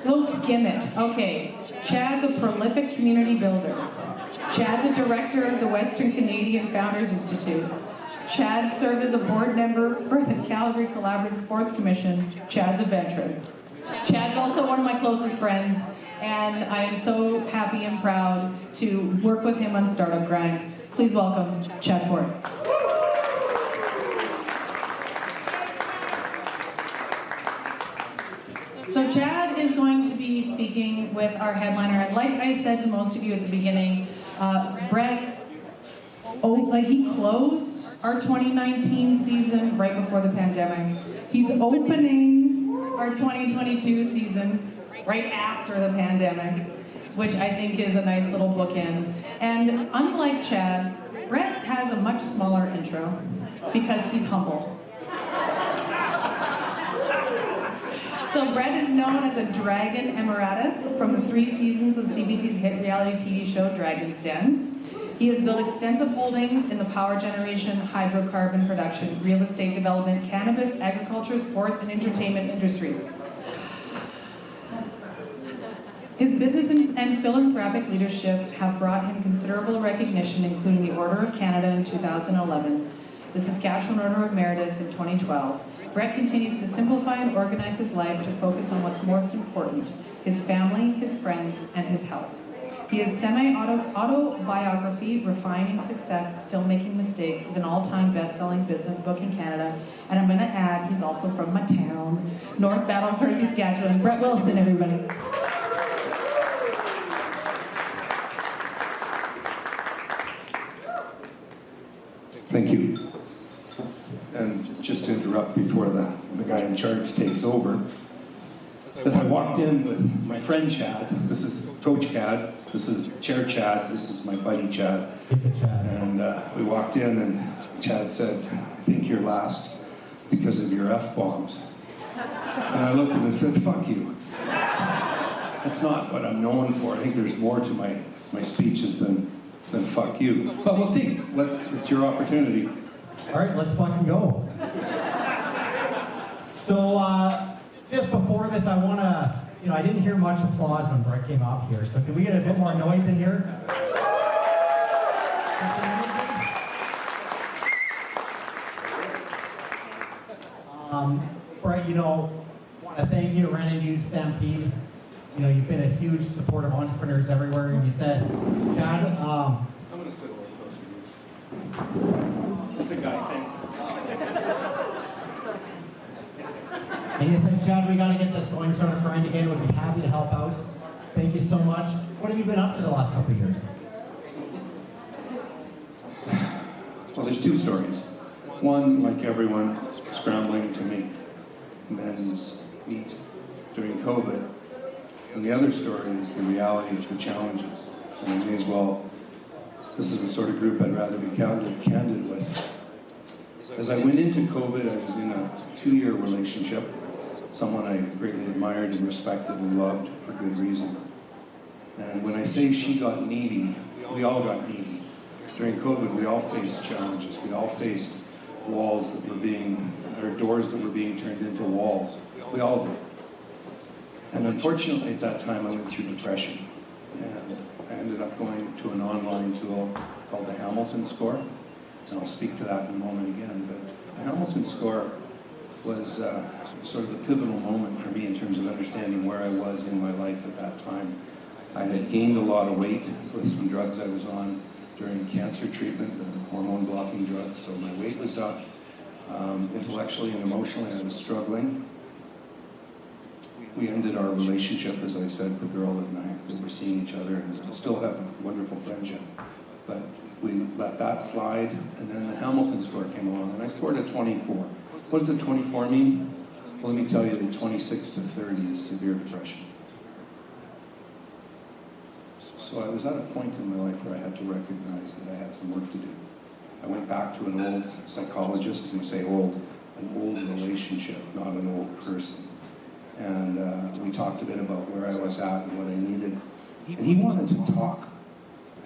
Go skim it. Okay. Chad's a prolific community builder. Chad's a director of the Western Canadian Founders Institute. Chad served as a board member for the Calgary Collaborative Sports Commission. Chad's a veteran. Chad's also one of my closest friends, and I am so happy and proud to work with him on Startup Grind. Please welcome Chad Ford. So Chad is going to be speaking with our headliner, and like I said to most of you at the beginning, Brett, he closed our 2019 season right before the pandemic. He's opening our 2022 season right after the pandemic, which I think is a nice little bookend. And unlike Chad, Brett has a much smaller intro because he's humble. So Brett is known as a Dragon Emeritus from the 3 seasons of CBC's hit reality TV show Dragon's Den. He has built extensive holdings in the power generation, hydrocarbon production, real estate development, cannabis, agriculture, sports, and entertainment industries. His business and philanthropic leadership have brought him considerable recognition, including the Order of Canada in 2011, the Saskatchewan Order of Emeritus in 2012. Brett continues to simplify and organize his life to focus on what's most important, his family, his friends, and his health. His semi-autobiography, Refining Success, Still Making Mistakes, is an all-time best-selling business book in Canada. And I'm going to add, he's also from my town, North Battleford, Saskatchewan. Brett Wilson, everybody. Thank you. And just to interrupt before the guy in charge takes over, as I walked in with my friend Chad, this is Coach Chad, this is Chair Chad, this is my buddy Chad. And we walked in and Chad said, I think you're last because of your F-bombs. And I looked at him and said, fuck you. That's not what I'm known for. I think there's more to my speeches than fuck you. But we'll see. It's your opportunity. All right, let's fucking go. So, just before this, I want to, I didn't hear much applause when Brett came up here, so can we get a bit more noise in here? Brett, want to thank you, ran into you, Stampede. You've been a huge support of entrepreneurs everywhere, and you said, Chad, I'm going to sit a little closer to you. That's a guy thing. And you said, Chad, we got to get this going, start a grind again. We'd be happy to help out. Thank you so much. What have you been up to the last couple of years? Well, there's two stories. One, like everyone, scrambling to make men's meat during COVID. And the other story is the reality of the challenges. And I may as well, this is the sort of group I'd rather be candid with. As I went into COVID, I was in a 2-year relationship, someone I greatly admired and respected and loved for good reason. And when I say she got needy, we all got needy. During COVID, we all faced challenges. We all faced walls that were or doors that were being turned into walls. We all did. And unfortunately, at that time, I went through depression. And I ended up going to an online tool called the Hamilton Score. And I'll speak to that in a moment again. But the Hamilton Score was sort of the pivotal moment for me in terms of understanding where I was in my life at that time. I had gained a lot of weight with some drugs I was on during cancer treatment, the hormone-blocking drugs, so my weight was up. Intellectually and emotionally, I was struggling. We ended our relationship, as I said, the girl and I, we were seeing each other and still have a wonderful friendship. But we let that slide, and then the Hamilton Score came along, and I scored a 24. What does the 24 mean? Well, let me tell you that 26 to 30 is severe depression. So I was at a point in my life where I had to recognize that I had some work to do. I went back to an old psychologist, and we say old, an old relationship, not an old person. And we talked a bit about where I was at and what I needed. And he wanted to talk.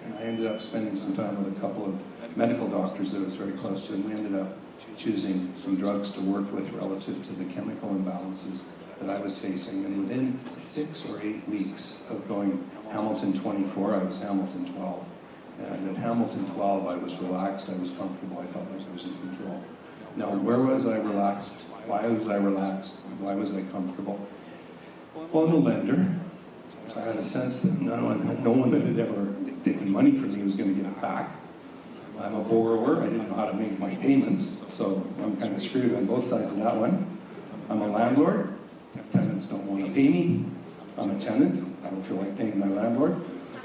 And I ended up spending some time with a couple of medical doctors that I was very close to, and we ended up choosing some drugs to work with relative to the chemical imbalances that I was facing. And within 6 or 8 weeks of going Hamilton 24, I was Hamilton 12. And at Hamilton 12, I was relaxed, I was comfortable, I felt like I was in control. Now, where was I relaxed? Why was I relaxed? Why was I comfortable? Well, I'm a lender. So I had a sense that no one that had ever taken money from me was going to get it back. I'm a borrower. I didn't know how to make my payments, so I'm kind of screwed on both sides of that one. I'm a landlord. Tenants don't want to pay me. I'm a tenant. I don't feel like paying my landlord.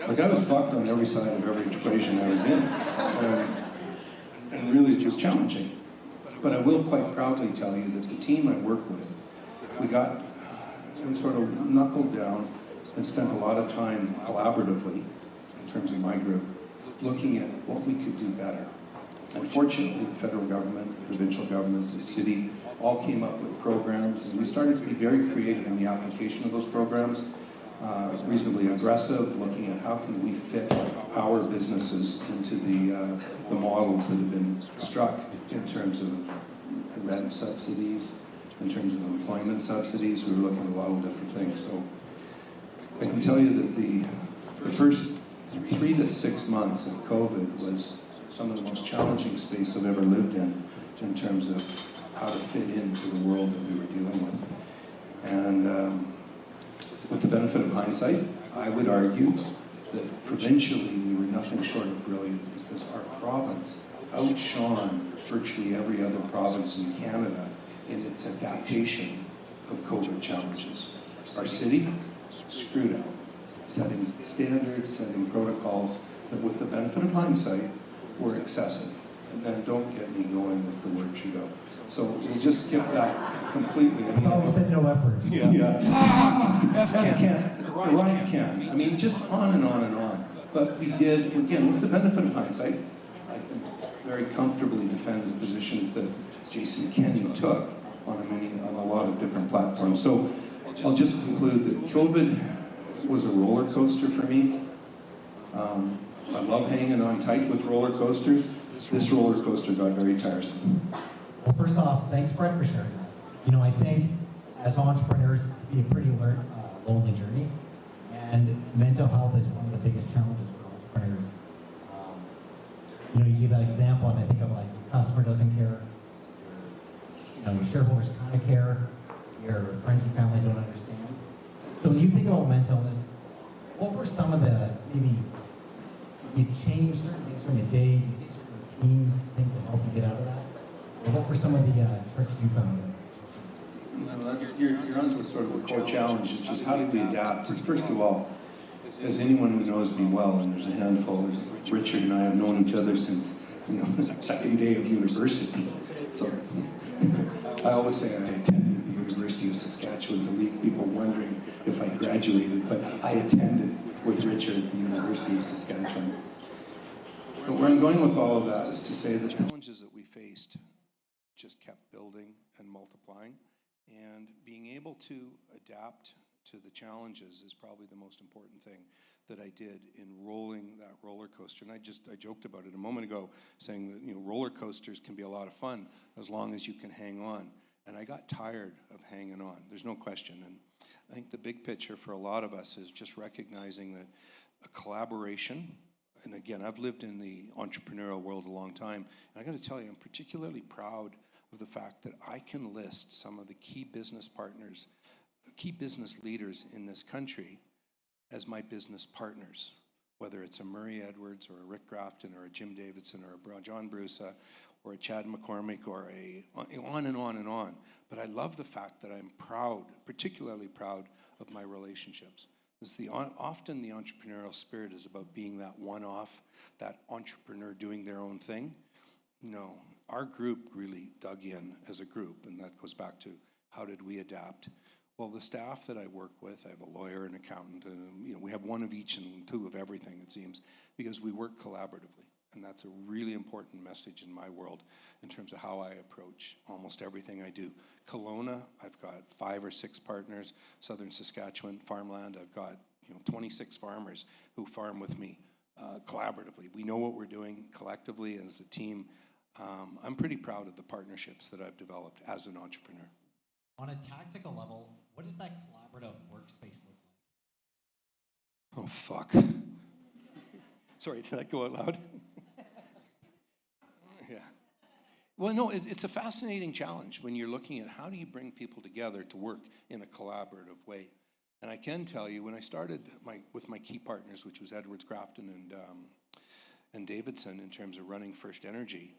Like, I was fucked on every side of every equation I was in. And really, it was challenging. But I will quite proudly tell you that the team I work with, we sort of knuckled down and spent a lot of time collaboratively, in terms of my group, looking at what we could do better. Unfortunately, the federal government, the provincial government, the city, all came up with programs, and we started to be very creative in the application of those programs. reasonably aggressive, looking at how can we fit our businesses into the models that have been struck in terms of rent subsidies, in terms of employment subsidies. We were looking at a lot of different things. So I can tell you that the first 3 to 6 months of COVID was some of the most challenging space I've ever lived in terms of how to fit into the world that we were dealing with. And with the benefit of hindsight, I would argue that provincially we were nothing short of brilliant because our province outshone virtually every other province in Canada in its adaptation of COVID challenges. Our city screwed up, setting standards, setting protocols that with the benefit of hindsight were excessive. And then don't get me going with the word Trudeau. So we'll just skip that completely. I mean, always said no effort. Yeah. F can. Arrive can. I mean, just on and on and on. But we did, again, with the benefit of hindsight, I can very comfortably defend the positions that Jason Kenney took on a lot of different platforms. So I'll just conclude that COVID was a roller coaster for me. I love hanging on tight with roller coasters. This roller coaster got very tiresome. Well, first off, thanks, Brett, for sharing that. You know, I think as entrepreneurs, it can be a pretty lonely journey, and mental health is one of the biggest challenges for entrepreneurs. You know, you give that example, and I think of like, the customer doesn't care, your shareholders kind of care, your friends and family don't understand. So when you think about mental illness, what were some of the, maybe you change certain things from your day, you get certain routines, things to help you get out of that? Or what were some of the tricks you found? You're onto sort of the core challenge, is just how do we adapt? And first of all, as anyone who knows me well, and there's a handful, Richard and I have known each other since the second day of university. So I always say I attended the University of Saskatchewan to leave people wondering if I graduated, but I attended with Richard at the University of Saskatchewan. But where I'm going with all of that is to say the challenges that we faced just kept building and multiplying, and being able to adapt to the challenges is probably the most important thing that I did in rolling that roller coaster. And I joked about it a moment ago, saying that roller coasters can be a lot of fun as long as you can hang on. And I got tired of hanging on. There's no question. And I think the big picture for a lot of us is just recognizing that a collaboration. And again, I've lived in the entrepreneurial world a long time, and I got to tell you, I'm particularly proud of the fact that I can list some of the key business partners, key business leaders in this country as my business partners, whether it's a Murray Edwards or a Rick Grafton or a Jim Davidson or a John Brusa or a Chad McCormick or on and on and on. But I love the fact that I'm proud, particularly proud of my relationships. Often the entrepreneurial spirit is about being that one-off, that entrepreneur doing their own thing. No, our group really dug in as a group, and that goes back to how did we adapt? Well, the staff that I work with, I have a lawyer, an accountant, and we have one of each and two of everything, it seems, because we work collaboratively. And that's a really important message in my world in terms of how I approach almost everything I do. Kelowna, I've got 5 or 6 partners. Southern Saskatchewan farmland, I've got 26 farmers who farm with me collaboratively. We know what we're doing collectively as a team. I'm pretty proud of the partnerships that I've developed as an entrepreneur. On a tactical level, what does that collaborative workspace look like? Oh, fuck. Sorry, did that go out loud? Yeah. Well, no, it's a fascinating challenge when you're looking at how do you bring people together to work in a collaborative way. And I can tell you, when I started with my key partners, which was Edwards, Grafton, and Davidson, in terms of running First Energy,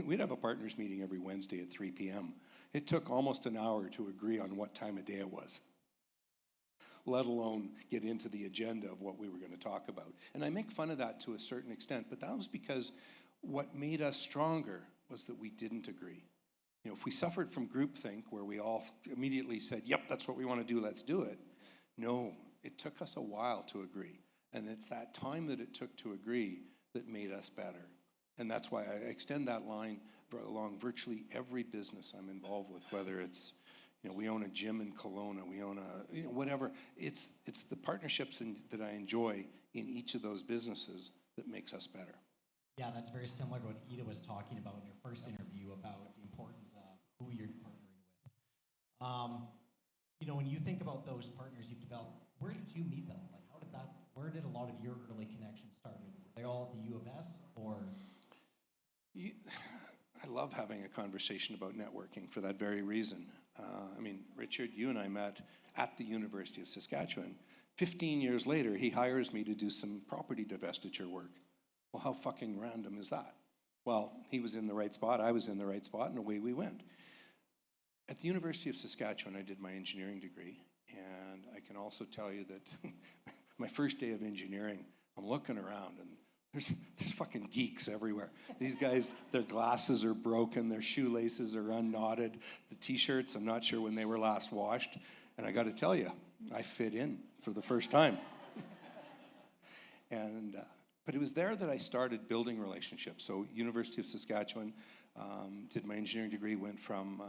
we'd have a partners meeting every Wednesday at 3 p.m. It took almost an hour to agree on what time of day it was, let alone get into the agenda of what we were going to talk about. And I make fun of that to a certain extent, but that was because what made us stronger was that we didn't agree. If we suffered from groupthink, where we all immediately said, yep, that's what we want to do, let's do it. No, it took us a while to agree. And it's that time that it took to agree that made us better. And that's why I extend that line along virtually every business I'm involved with, whether it's we own a gym in Kelowna, we own whatever. It's the partnerships that I enjoy in each of those businesses that makes us better. Yeah, that's very similar to what Ida was talking about in her first interview about the importance of who you're partnering with. When you think about those partners you've developed, where did you meet them? Like, where did a lot of your early connections start? Were they all at the U of S, or? I love having a conversation about networking for that very reason. Richard, you and I met at the University of Saskatchewan. 15 years later, he hires me to do some property divestiture work. Well, how fucking random is that? Well, he was in the right spot, I was in the right spot, and away we went. At the University of Saskatchewan, I did my engineering degree, and I can also tell you that my first day of engineering, I'm looking around, and there's fucking geeks everywhere. These guys, their glasses are broken, their shoelaces are unknotted, the t-shirts, I'm not sure when they were last washed, and I gotta tell you, I fit in for the first time. But it was there that I started building relationships. So University of Saskatchewan, did my engineering degree, went from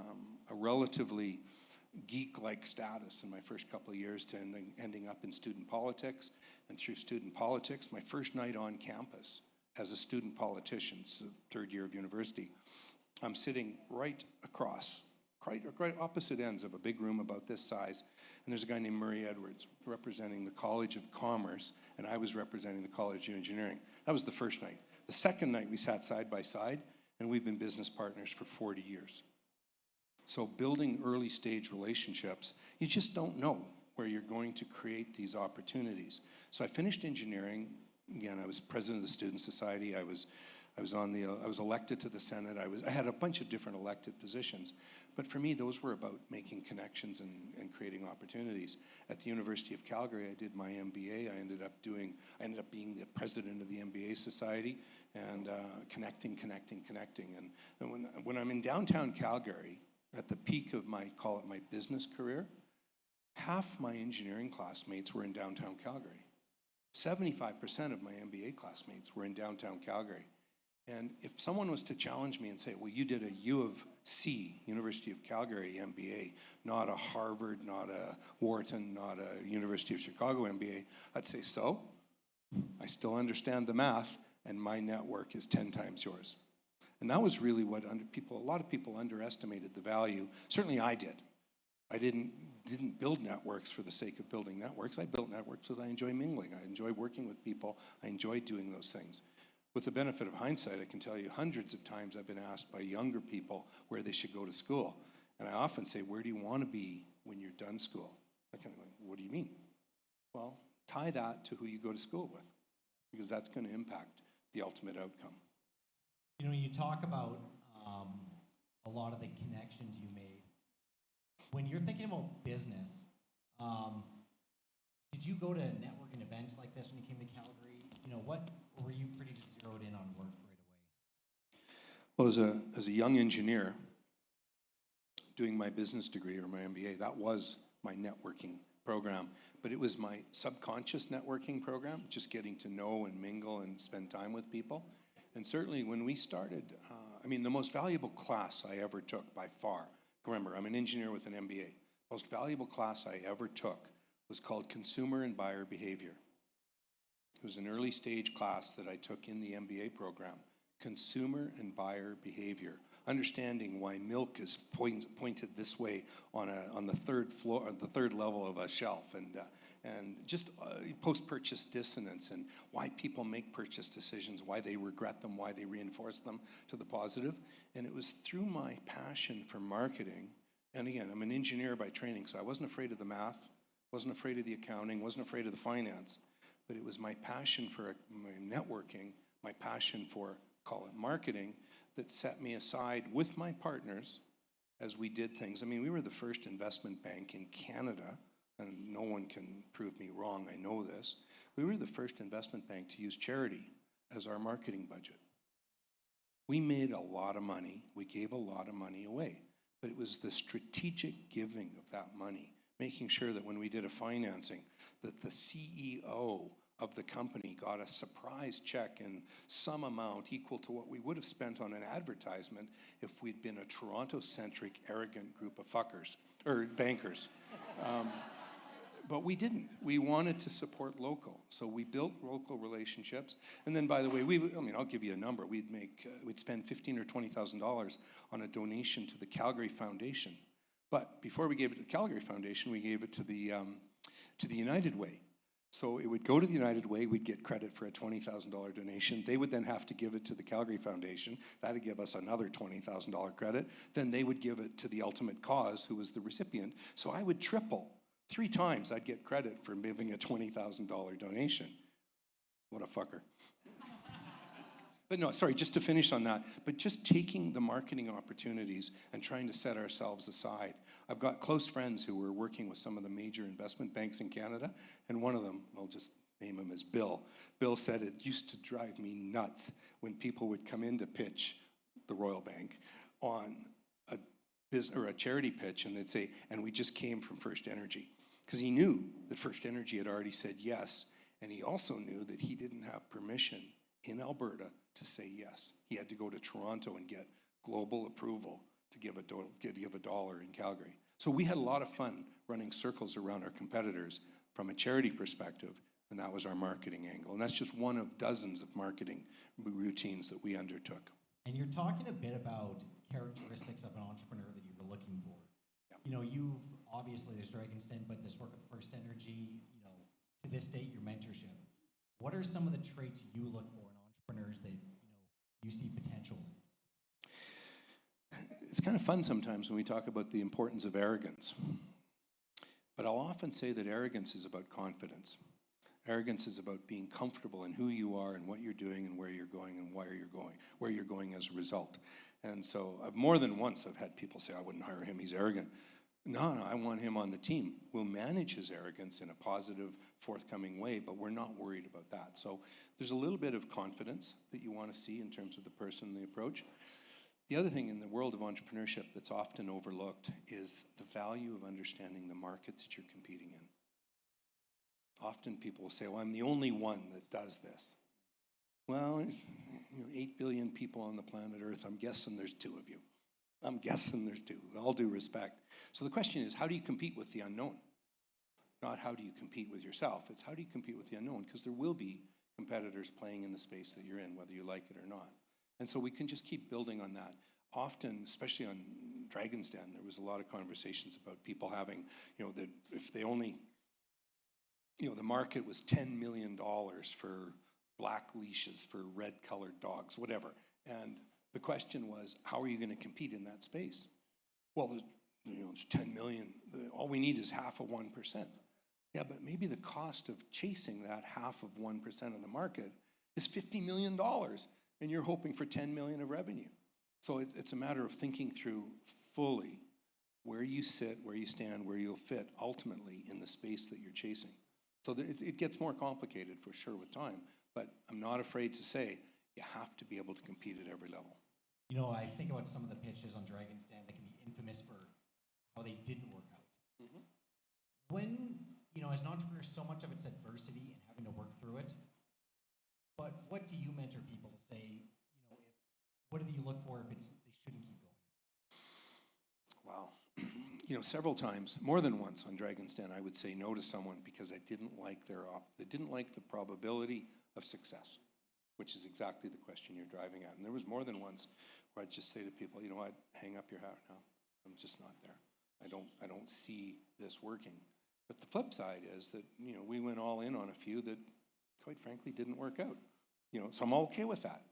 a relatively geek-like status in my first couple of years to ending up in student politics. And through student politics, my first night on campus as a student politician, so third year of university, I'm sitting right across, right opposite ends of a big room about this size, and there's a guy named Murray Edwards representing the College of Commerce, and I was representing the College of Engineering. That was the first night. The second night, we sat side by side, and we've been business partners for 40 years. So building early stage relationships, you just don't know where you're going to create these opportunities. So I finished engineering. Again, I was president of the Student Society. I was elected to the Senate. I had a bunch of different elected positions. But for me, those were about making connections and creating opportunities. At the University of Calgary, I did my MBA. I ended up being the president of the MBA Society and connecting. And when I'm in downtown Calgary, at the peak of my business career, half my engineering classmates were in downtown Calgary. 75% of my MBA classmates were in downtown Calgary. And if someone was to challenge me and say, well, you did a U of C, University of Calgary MBA, not a Harvard, not a Wharton, not a University of Chicago MBA, I'd say, so? I still understand the math, and my network is 10 times yours. And that was really what a lot of people underestimated the value. Certainly I did. I didn't build networks for the sake of building networks. I built networks because I enjoy mingling. I enjoy working with people. I enjoy doing those things. With the benefit of hindsight, I can tell you hundreds of times I've been asked by younger people where they should go to school. And I often say, where do you want to be when you're done school? I kind of go, what do you mean? Well, tie that to who you go to school with, because that's going to impact the ultimate outcome. You talk about a lot of the connections you made. When you're thinking about business, did you go to networking events like this when you came to Calgary? What were you pretty just zeroed in on work right away? Well, as a young engineer doing my business degree or my MBA, that was my networking program. But it was my subconscious networking program, just getting to know and mingle and spend time with people. And certainly when we started, the most valuable class I ever took by far, remember, I'm an engineer with an MBA. Most valuable class I ever took was called Consumer and Buyer Behavior. It was an early stage class that I took in the MBA program. Consumer and buyer behavior, understanding why milk is pointed this way on the third floor, the third level of a shelf, and just post-purchase dissonance, and why people make purchase decisions, why they regret them, why they reinforce them to the positive. And it was through my passion for marketing, and again, I'm an engineer by training, so I wasn't afraid of the math, wasn't afraid of the accounting, wasn't afraid of the finance, but it was my passion for my networking, my passion for, call it marketing, that set me aside with my partners as we did things. We were the first investment bank in Canada, and no one can prove me wrong, I know this. We were the first investment bank to use charity as our marketing budget. We made a lot of money, we gave a lot of money away, but it was the strategic giving of that money, making sure that when we did a financing, that the CEO of the company got a surprise check in some amount equal to what we would have spent on an advertisement if we'd been a Toronto-centric, arrogant group of fuckers, or bankers. But we didn't. We wanted to support local. So we built local relationships. And then, by the way, I'll give you a number. We'd spend $15,000 or $20,000 on a donation to the Calgary Foundation. But before we gave it to the Calgary Foundation, we gave it to the United Way. So it would go to the United Way, we'd get credit for a $20,000 donation. They would then have to give it to the Calgary Foundation. That'd give us another $20,000 credit. Then they would give it to the Ultimate Cause, who was the recipient. So I would triple. 3 times I'd get credit for giving a $20,000 donation. What a fucker. But no, sorry, just to finish on that, but just taking the marketing opportunities and trying to set ourselves aside. I've got close friends who were working with some of the major investment banks in Canada, and one of them, I'll just name him as Bill. Bill said it used to drive me nuts when people would come in to pitch the Royal Bank on a business or a charity pitch, and they'd say, and we just came from First Energy. Because he knew that First Energy had already said yes, and he also knew that he didn't have permission in Alberta to say yes. He had to go to Toronto and get global approval to give a dollar in Calgary. So we had a lot of fun running circles around our competitors from a charity perspective, and that was our marketing angle. And that's just one of dozens of marketing routines that we undertook. And you're talking a bit about characteristics of an entrepreneur that you were looking for. Yeah. You know, you've obviously, there's Dragon's Den, but this work with First Energy, you know, to this date, your mentorship. What are some of the traits you look for in entrepreneurs that, you know, you see potential in? It's kind of fun sometimes when we talk about the importance of arrogance. But I'll often say that arrogance is about confidence. Arrogance is about being comfortable in who you are and what you're doing and where you're going and where you're going as a result. And so I've more than once I've had people say, I wouldn't hire him, he's arrogant. No, I want him on the team. We'll manage his arrogance in a positive, forthcoming way, but we're not worried about that. So there's a little bit of confidence that you want to see in terms of the person and the approach. The other thing in the world of entrepreneurship that's often overlooked is the value of understanding the market that you're competing in. Often people will say, well, I'm the only one that does this. Well, 8 billion people on the planet Earth, I'm guessing there's 2 of you. I'm guessing there's 2, with all due respect. So the question is, how do you compete with the unknown? Not how do you compete with yourself, it's how do you compete with the unknown? Because there will be competitors playing in the space that you're in, whether you like it or not. And so we can just keep building on that. Often, especially on Dragon's Den, there was a lot of conversations about people having, that if they only, the market was $10 million for black leashes for red-colored dogs, whatever. And the question was, how are you going to compete in that space? Well, it's 10 million. All we need is half of 1%. Yeah, but maybe the cost of chasing that half of 1% of the market is $50 million, and you're hoping for 10 million of revenue. So it's a matter of thinking through fully where you sit, where you stand, where you'll fit ultimately in the space that you're chasing. So it gets more complicated for sure with time, but I'm not afraid to say you have to be able to compete at every level. I think about some of the pitches on Dragon's Den that can be infamous for how they didn't work out. Mm-hmm. When, as an entrepreneur, so much of it's adversity and having to work through it. But what do you mentor people to say, what do you look for if they shouldn't keep going? Wow. Several times, more than once on Dragon's Den, I would say no to someone because I didn't like they didn't like the probability of success, which is exactly the question you're driving at. And there was more than once where I'd just say to people, I'd hang up your hat now. I'm just not there. I don't see this working. But the flip side is that, we went all in on a few that, quite frankly, didn't work out. So I'm okay with that.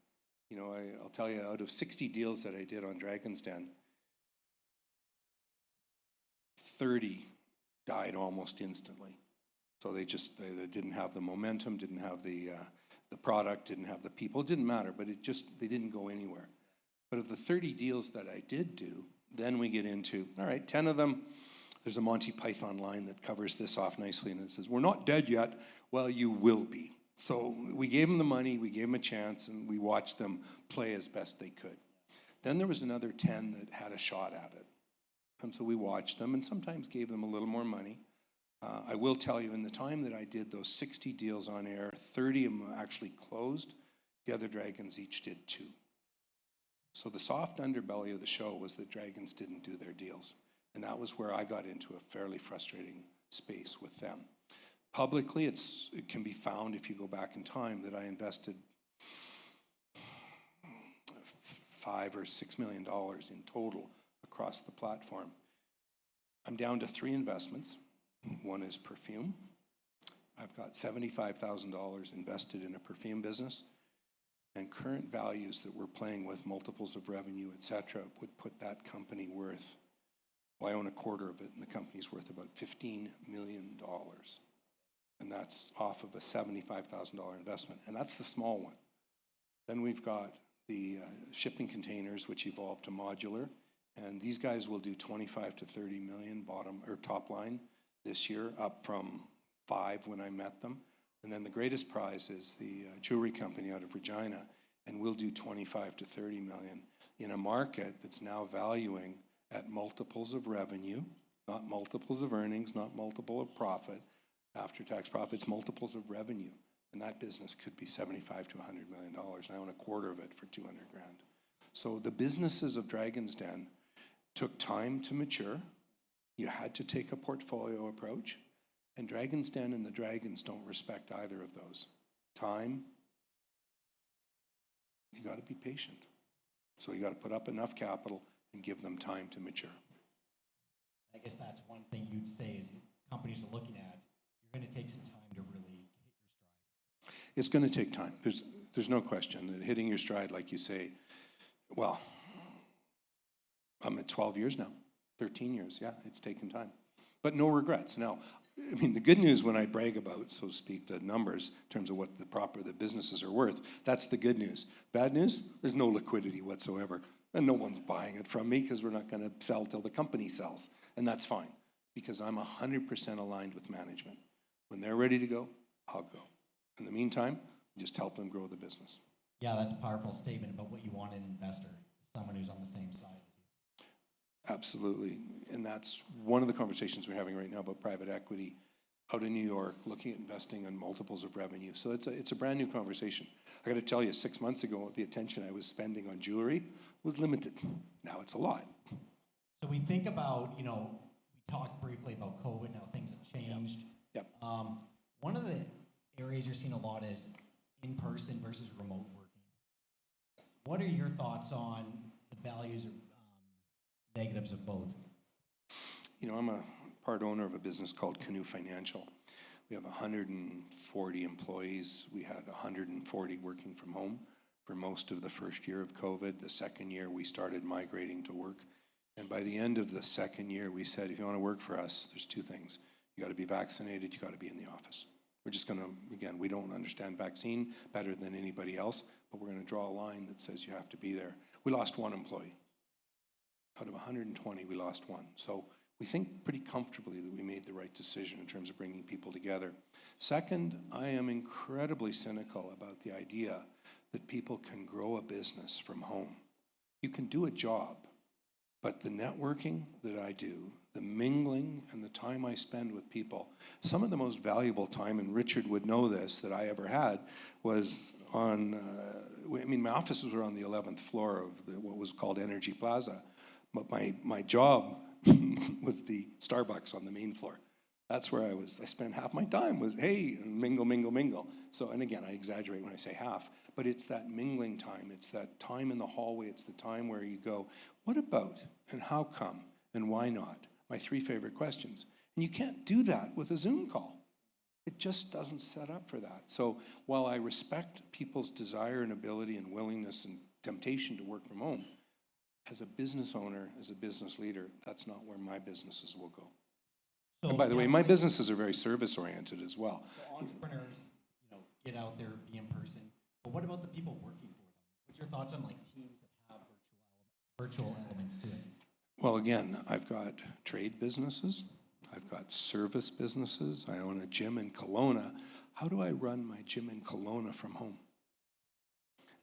I'll tell you, out of 60 deals that I did on Dragon's Den, 30 died almost instantly. So they didn't have the momentum, didn't have the product, didn't have the people. It didn't matter, but they didn't go anywhere. But of the 30 deals that I did do, then we get into, all right, 10 of them, there's a Monty Python line that covers this off nicely, and it says, we're not dead yet. Well, you will be. So we gave them the money, we gave them a chance, and we watched them play as best they could. Then there was another 10 that had a shot at it. And so we watched them and sometimes gave them a little more money. I will tell you, in the time that I did those 60 deals on air, 30 of them actually closed. The other dragons each did 2. So the soft underbelly of the show was that dragons didn't do their deals. And that was where I got into a fairly frustrating space with them. Publicly, it can be found if you go back in time that I invested $5 or $6 million in total across the platform. I'm down to 3 investments. One is perfume. I've got $75,000 invested in a perfume business, and current values that we're playing with, multiples of revenue, et cetera, would put that company worth, well, I own a quarter of it, and the company's worth about $15 million. And that's off of a $75,000 investment, and that's the small one. Then we've got the shipping containers, which evolved to modular, and these guys will do 25 to 30 million bottom or top line this year, up from 5 when I met them. And then the greatest prize is the jewelry company out of Regina, and we'll do 25 to 30 million in a market that's now valuing at multiples of revenue, not multiples of earnings, not multiple of profit, after-tax profits, multiples of revenue. And that business could be $75 to $100 million. And I own a quarter of it for 200 grand. So the businesses of Dragon's Den took time to mature. You had to take a portfolio approach. And Dragon's Den and the Dragons don't respect either of those. Time, you got to be patient. So you got to put up enough capital and give them time to mature. I guess that's one thing you'd say is companies are looking at, you're going to take some time to really hit your stride. It's going to take time. There's no question that hitting your stride, like you say, well, I'm at 12 years now, 13 years. Yeah, it's taken time. But no regrets. Now, I mean, the good news when I brag about, so to speak, the numbers in terms of what the businesses are worth, that's the good news. Bad news, there's no liquidity whatsoever. And no one's buying it from me because we're not going to sell till the company sells. And that's fine because I'm 100% aligned with management. When they're ready to go, I'll go. In the meantime, just help them grow the business. Yeah, that's a powerful statement about what you want in an investor, someone who's on the same side as you. Absolutely. And that's one of the conversations we're having right now about private equity out in New York, looking at investing on multiples of revenue. So it's a brand new conversation. I got to tell you, 6 months ago, the attention I was spending on jewelry was limited. Now it's a lot. So we think about, we talked briefly about COVID, now things have changed. Yep. One of the areas you're seeing a lot is in-person versus remote working. What are your thoughts on the values or negatives of both? I'm a part owner of a business called Canoe Financial. We have 140 employees. We had 140 working from home for most of the first year of COVID. The second year, we started migrating to work. And by the end of the second year, we said, if you want to work for us, there's 2 things. You got to be vaccinated, you got to be in the office. We're just going to, again, we don't understand vaccine better than anybody else, but we're going to draw a line that says you have to be there. We lost 1 employee. Out of 120, we lost 1. So we think pretty comfortably that we made the right decision in terms of bringing people together. Second, I am incredibly cynical about the idea that people can grow a business from home. You can do a job, but the networking that I do, the mingling and the time I spend with people, some of the most valuable time, and Richard would know this, that I ever had was on, my offices were on the 11th floor of what was called Energy Plaza, but my job was the Starbucks on the main floor. That's where I spent half my time was, hey, mingle, mingle, mingle. So, and again, I exaggerate when I say half, but it's that mingling time. It's that time in the hallway. It's the time where you go, what about, and how come, and why not? My 3 favorite questions. And you can't do that with a Zoom call. It just doesn't set up for that. So while I respect people's desire and ability and willingness and temptation to work from home, as a business owner, as a business leader, that's not where my businesses will go. So, and by the way, my businesses are very service-oriented as well. So entrepreneurs, get out there, be in person. But what about the people working for them? What's your thoughts on teams that have virtual elements to it? Well, again, I've got trade businesses. I've got service businesses. I own a gym in Kelowna. How do I run my gym in Kelowna from home?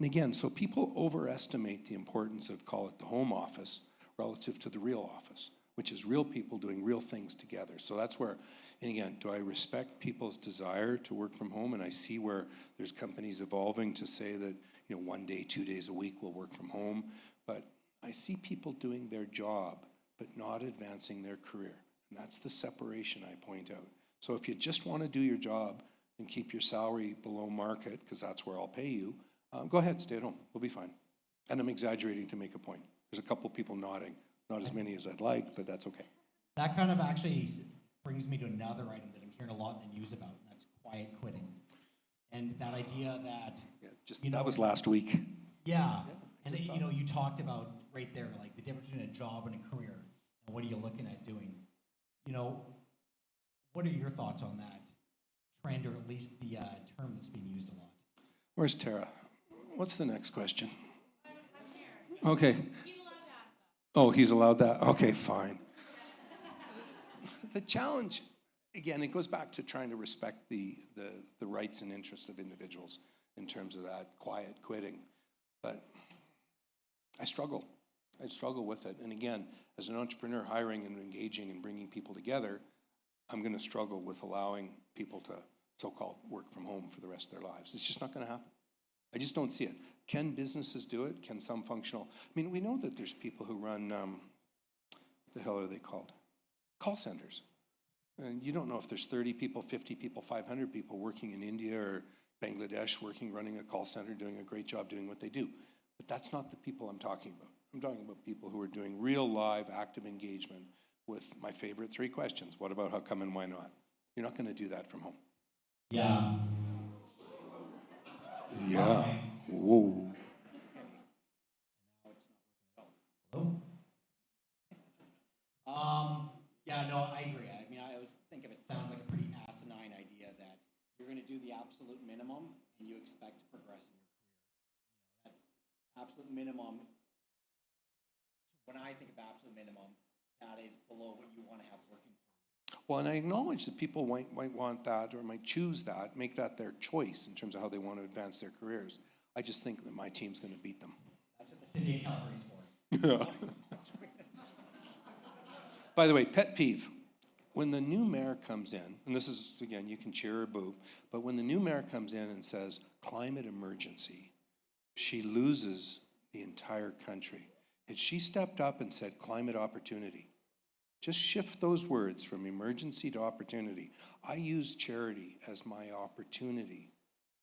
And again, so people overestimate the importance of, call it the home office, relative to the real office, which is real people doing real things together. So that's where And again, do I respect people's desire to work from home? And I see where there's companies evolving to say that, 1 day, 2 days a week will work from home. But I see people doing their job, but not advancing their career. And that's the separation I point out. So if you just want to do your job and keep your salary below market, because that's where I'll pay you, go ahead, stay at home. We'll be fine. And I'm exaggerating to make a point. There's a couple of people nodding. Not as many as I'd like, but that's okay. That kind of actually brings me to another item that I'm hearing a lot in the news about, and that's quiet quitting. And that idea that... that was last week. Yeah. And you talked about right there, like the difference between a job and a career, and what are you looking at doing? What are your thoughts on that trend, or at least the term that's being used a lot? Where's Tara? What's the next question? Okay. Oh, he's allowed that? Okay, fine. The challenge, again, it goes back to trying to respect the rights and interests of individuals in terms of that quiet quitting. But I struggle. I struggle with it. And again, as an entrepreneur, hiring and engaging and bringing people together, I'm going to struggle with allowing people to so-called work from home for the rest of their lives. It's just not going to happen. I just don't see it. Can businesses do it? Can some functional? I mean, we know that there's people who run, what the hell are they called? Call centers. And you don't know if there's 30 people, 50 people, 500 people working in India or Bangladesh running a call center, doing a great job doing what they do. But that's not the people I'm talking about. I'm talking about people who are doing real, live, active engagement with my favorite 3 questions. What about how come and why not? You're not going to do that from home. Yeah. Yeah. Whoa. Hello? Yeah, no, I agree. I mean, I always think of it sounds like a pretty asinine idea that you're going to do the absolute minimum and you expect to progress in your career. That's absolute minimum. When I think of absolute minimum, that is below what you want to have working for you. Well, and I acknowledge that people might want that or might choose that, make that their choice in terms of how they want to advance their careers. I just think that my team's going to beat them. That's what the city of Calgary is for. By the way, pet peeve. When the new mayor comes in, and this is, again, you can cheer or boo, but when the new mayor comes in and says, climate emergency, she loses the entire country. Had she stepped up and said climate opportunity, just shift those words from emergency to opportunity. I use charity as my opportunity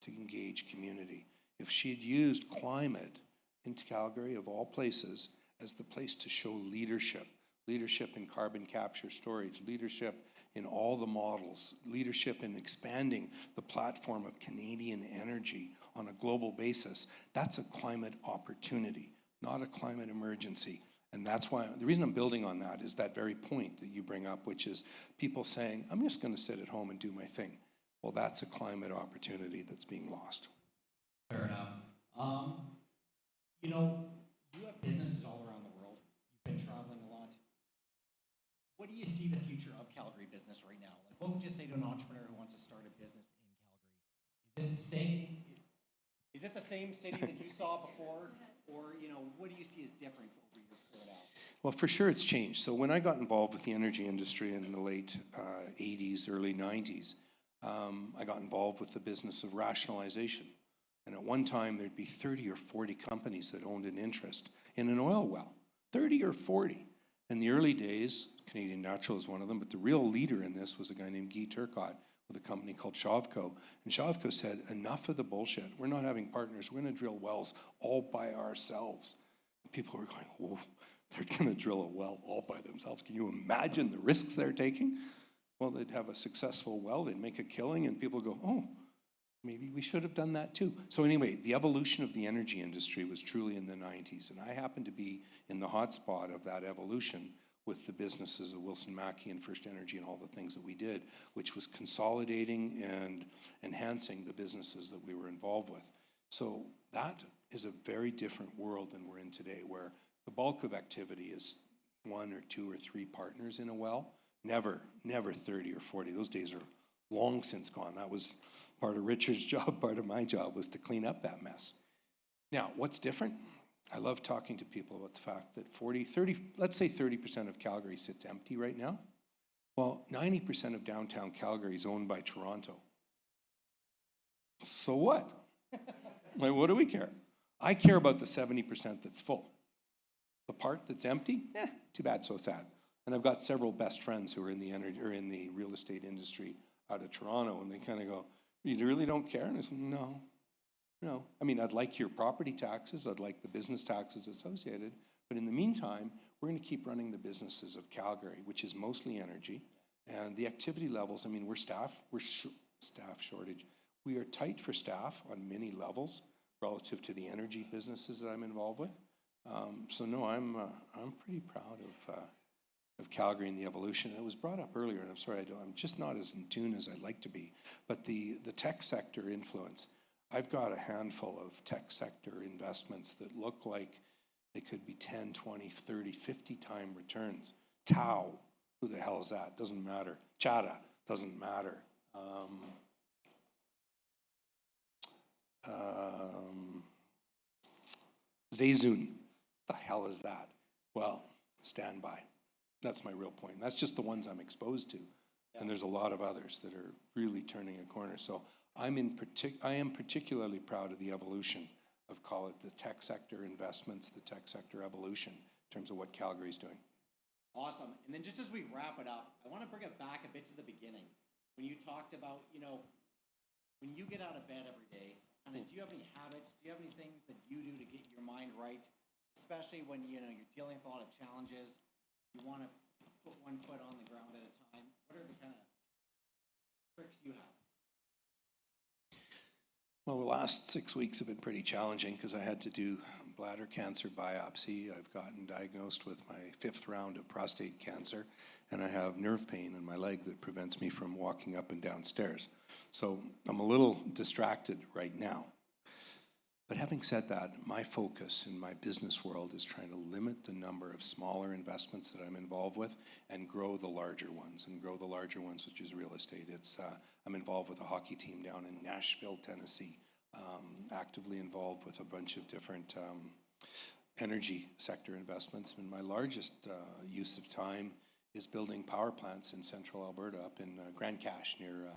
to engage community. If she'd used climate in Calgary, of all places, as the place to show leadership in carbon capture storage, leadership in all the models, leadership in expanding the platform of Canadian energy on a global basis, that's a climate opportunity, not a climate emergency. And that's why, the reason I'm building on that is that very point that you bring up, which is people saying, I'm just going to sit at home and do my thing. Well, that's a climate opportunity that's being lost. Fair enough. You have businesses all around the world. You've been traveling a lot. What do you see the future of Calgary business right now? Like, what would you say to an entrepreneur who wants to start a business in Calgary? Is it the same city that you saw before? Or, what do you see as different over your career now? Well, for sure it's changed. So when I got involved with the energy industry in the late 80s, early 90s, I got involved with the business of rationalization. And at one time, there'd be 30 or 40 companies that owned an interest in an oil well. 30 or 40. In the early days, Canadian Natural is one of them, but the real leader in this was a guy named Guy Turcotte with a company called Shavco. And Shavco said, enough of the bullshit. We're not having partners. We're going to drill wells all by ourselves. And people were going, whoa, they're going to drill a well all by themselves. Can you imagine the risks they're taking? Well, they'd have a successful well, they'd make a killing, and people go, oh, maybe we should have done that too. So anyway, the evolution of the energy industry was truly in the 90s, and I happened to be in the hot spot of that evolution with the businesses of Wilson Mackey and First Energy and all the things that we did, which was consolidating and enhancing the businesses that we were involved with. So that is a very different world than we're in today, where the bulk of activity is 1 or 2 or 3 partners in a well. Never 30 or 40. Those days are long since gone. That was part of Richard's job, part of my job was to clean up that mess. Now, what's different? I love talking to people about the fact that let's say 30% of Calgary sits empty right now. Well, 90% of downtown Calgary is owned by Toronto. So what? Like, what do we care? I care about the 70% that's full. The part that's empty, too bad, so sad. And I've got several best friends who are in the energy or in the real estate industry out of Toronto, and they kind of go, "You really don't care?" And I said, "No. I mean, I'd like your property taxes, I'd like the business taxes associated, but in the meantime, we're going to keep running the businesses of Calgary, which is mostly energy, and the activity levels. I mean, we're staff shortage. We are tight for staff on many levels relative to the energy businesses that I'm involved with. So no, I'm pretty proud of Calgary and the evolution. It was brought up earlier, and I'm sorry, I'm just not as in tune as I'd like to be. But the tech sector influence, I've got a handful of tech sector investments that look like they could be 10, 20, 30, 50 time returns. Tau, who the hell is that? Doesn't matter. Chata, doesn't matter. Zayzun, the hell is that? Well, stand by. That's my real point. That's just the ones I'm exposed to. And there's a lot of others that are really turning a corner. So I am particularly proud of the evolution of, call it the tech sector investments, the tech sector evolution in terms of what Calgary's doing. Awesome. And then just as we wrap it up, I want to bring it back a bit to the beginning. When you talked about, when you get out of bed every day, do you have any habits? Do you have any things that you do to get your mind right? Especially when, you're dealing with a lot of challenges. You want to put one foot on the ground at a time. What are the kind of tricks you have? Well, the last 6 weeks have been pretty challenging because I had to do bladder cancer biopsy. I've gotten diagnosed with my 5th round of prostate cancer, and I have nerve pain in my leg that prevents me from walking up and down stairs. So I'm a little distracted right now. But having said that, my focus in my business world is trying to limit the number of smaller investments that I'm involved with and grow the larger ones, which is real estate. I'm involved with a hockey team down in Nashville, Tennessee, actively involved with a bunch of different energy sector investments. And my largest use of time is building power plants in central Alberta up in Grand Cache near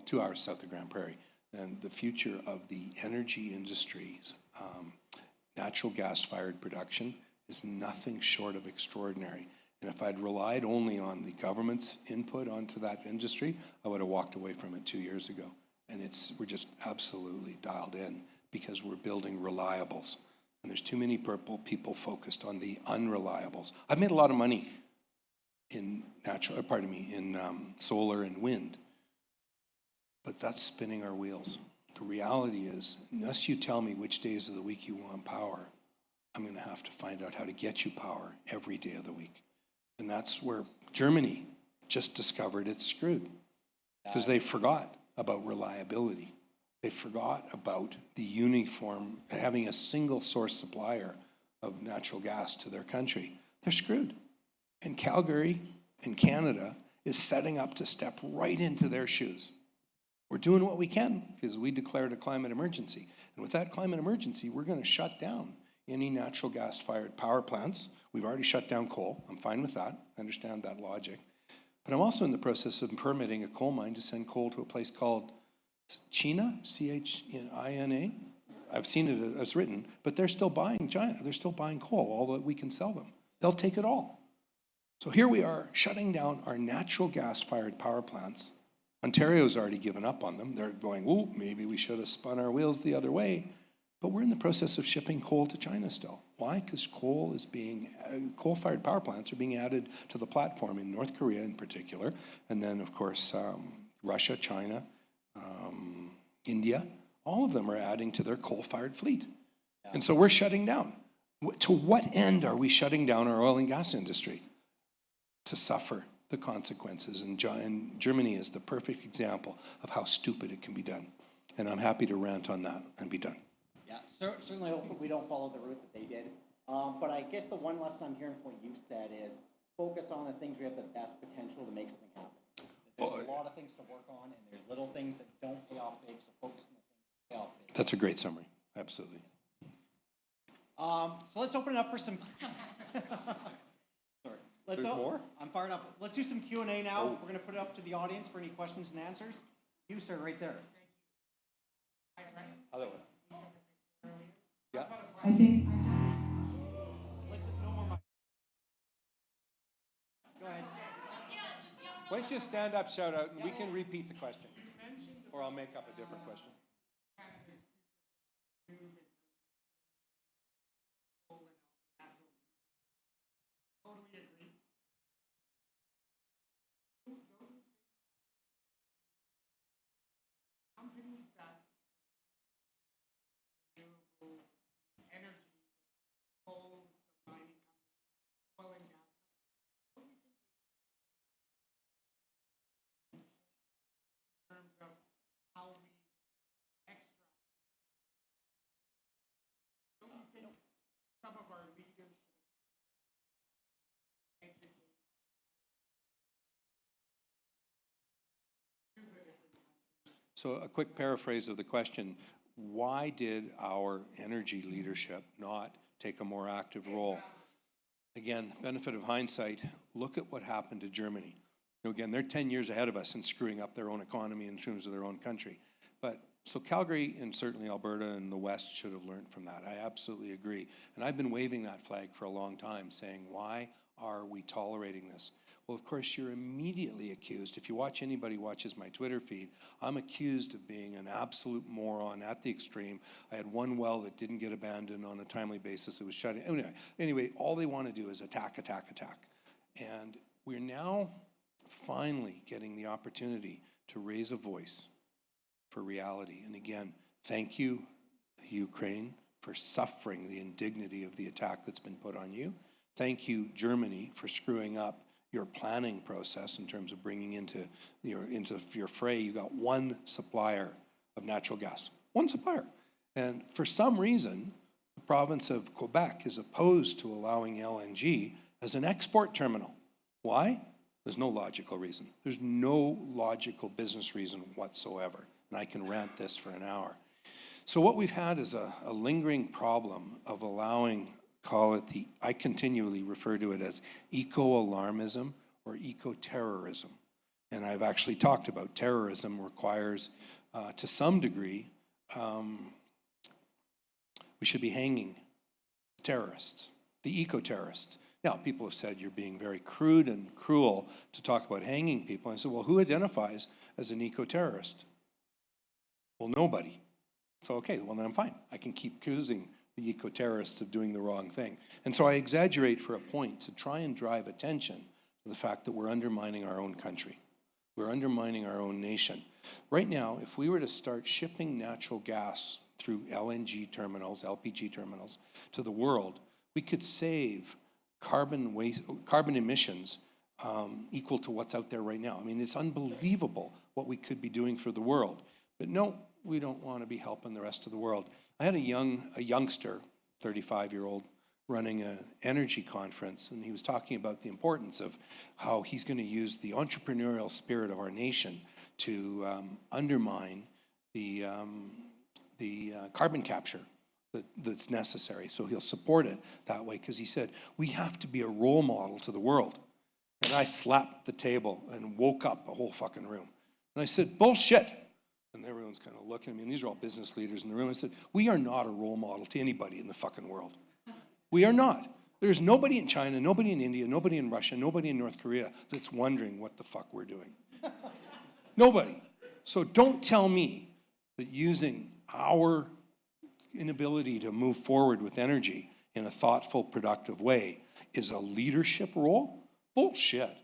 2 hours south of Grand Prairie. And the future of the energy industries, natural gas-fired production, is nothing short of extraordinary. And if I'd relied only on the government's input onto that industry, I would have walked away from it 2 years ago. And we're just absolutely dialed in because we're building reliables. And there's too many people focused on the unreliables. I've made a lot of money in solar and wind. But that's spinning our wheels. The reality is, unless you tell me which days of the week you want power, I'm going to have to find out how to get you power every day of the week. And that's where Germany just discovered it's screwed. Because they forgot about reliability. They forgot about the uniform, having a single source supplier of natural gas to their country. They're screwed. And Calgary and Canada is setting up to step right into their shoes. We're doing what we can because we declared a climate emergency. And with that climate emergency, we're going to shut down any natural gas-fired power plants. We've already shut down coal. I'm fine with that. I understand that logic. But I'm also in the process of permitting a coal mine to send coal to a place called China, C-H-I-N-A. I've seen it as written, but they're still buying China. They're still buying coal, all that we can sell them. They'll take it all. So here we are shutting down our natural gas-fired power plants. Ontario's already given up on them. They're going, ooh, maybe we should have spun our wheels the other way. But we're in the process of shipping coal to China still. Why? Because coal-fired power plants are being added to the platform in North Korea in particular. And then, of course, Russia, China, India, all of them are adding to their coal-fired fleet. Yeah. And so we're shutting down. To what end are we shutting down our oil and gas industry? To suffer the consequences. And Germany is the perfect example of how stupid it can be done. And I'm happy to rant on that and be done. Yeah, certainly hope we don't follow the route that they did. But I guess the one lesson I'm hearing from what you said is focus on the things we have the best potential to make something happen. There's a lot of things to work on, and there's little things that don't pay off big, so focus on the things that pay off big. That's a great summary. Absolutely. So let's open it up for some... Let's There's more? I'm fired up. Let's do some Q&A now. We're going to put it up to the audience for any questions and answers. You, sir, right there. Other one. Yeah. I think No more mic. Go ahead. Why don't you stand up, shout out, and we can repeat the question. Or I'll make up a different question. Totally agree. Companies that renewable energy, coal, the mining companies, oil and gas companies, what do you think in terms of how we extract? Don't you think some of our leaders should educate to the different countries? So a quick paraphrase of the question, why did our energy leadership not take a more active role? Again, benefit of hindsight, look at what happened to Germany. Again, they're 10 years ahead of us in screwing up their own economy in terms of their own country. But so Calgary and certainly Alberta and the West should have learned from that. I absolutely agree. And I've been waving that flag for a long time, saying, why are we tolerating this? Well, of course, you're immediately accused. If you watch, anybody watches my Twitter feed, I'm accused of being an absolute moron at the extreme. I had one well that didn't get abandoned on a timely basis. It was shut in. Anyway, all they want to do is attack, attack, attack. And we're now finally getting the opportunity to raise a voice for reality. And again, thank you, Ukraine, for suffering the indignity of the attack that's been put on you. Thank you, Germany, for screwing up your planning process in terms of bringing into your fray. You got one supplier of natural gas, one supplier. And for some reason, the province of Quebec is opposed to allowing LNG as an export terminal. Why? There's no logical reason. There's no logical business reason whatsoever. And I can rant this for an hour. So what we've had is a lingering problem of allowing, I continually refer to it as eco-alarmism or eco-terrorism. And I've actually talked about terrorism requires, to some degree, we should be hanging terrorists, the eco-terrorists. Now, people have said you're being very crude and cruel to talk about hanging people. And I said, well, who identifies as an eco-terrorist? Well, nobody. So, okay, well, then I'm fine. I can keep accusing the eco-terrorists of doing the wrong thing. And so I exaggerate for a point to try and drive attention to the fact that we're undermining our own country. We're undermining our own nation. Right now, if we were to start shipping natural gas through LNG terminals, LPG terminals, to the world, we could save carbon emissions equal to what's out there right now. I mean, it's unbelievable what we could be doing for the world. But no, we don't want to be helping the rest of the world. I had a youngster, 35-year-old, running an energy conference, and he was talking about the importance of how he's going to use the entrepreneurial spirit of our nation to undermine the carbon capture that's necessary. So he'll support it that way, because he said, we have to be a role model to the world. And I slapped the table and woke up the whole fucking room. And I said, bullshit. And everyone's kind of looking at me, and these are all business leaders in the room. I said, we are not a role model to anybody in the fucking world. We are not. There's nobody in China, nobody in India, nobody in Russia, nobody in North Korea that's wondering what the fuck we're doing. Nobody. So don't tell me that using our inability to move forward with energy in a thoughtful, productive way is a leadership role. Bullshit.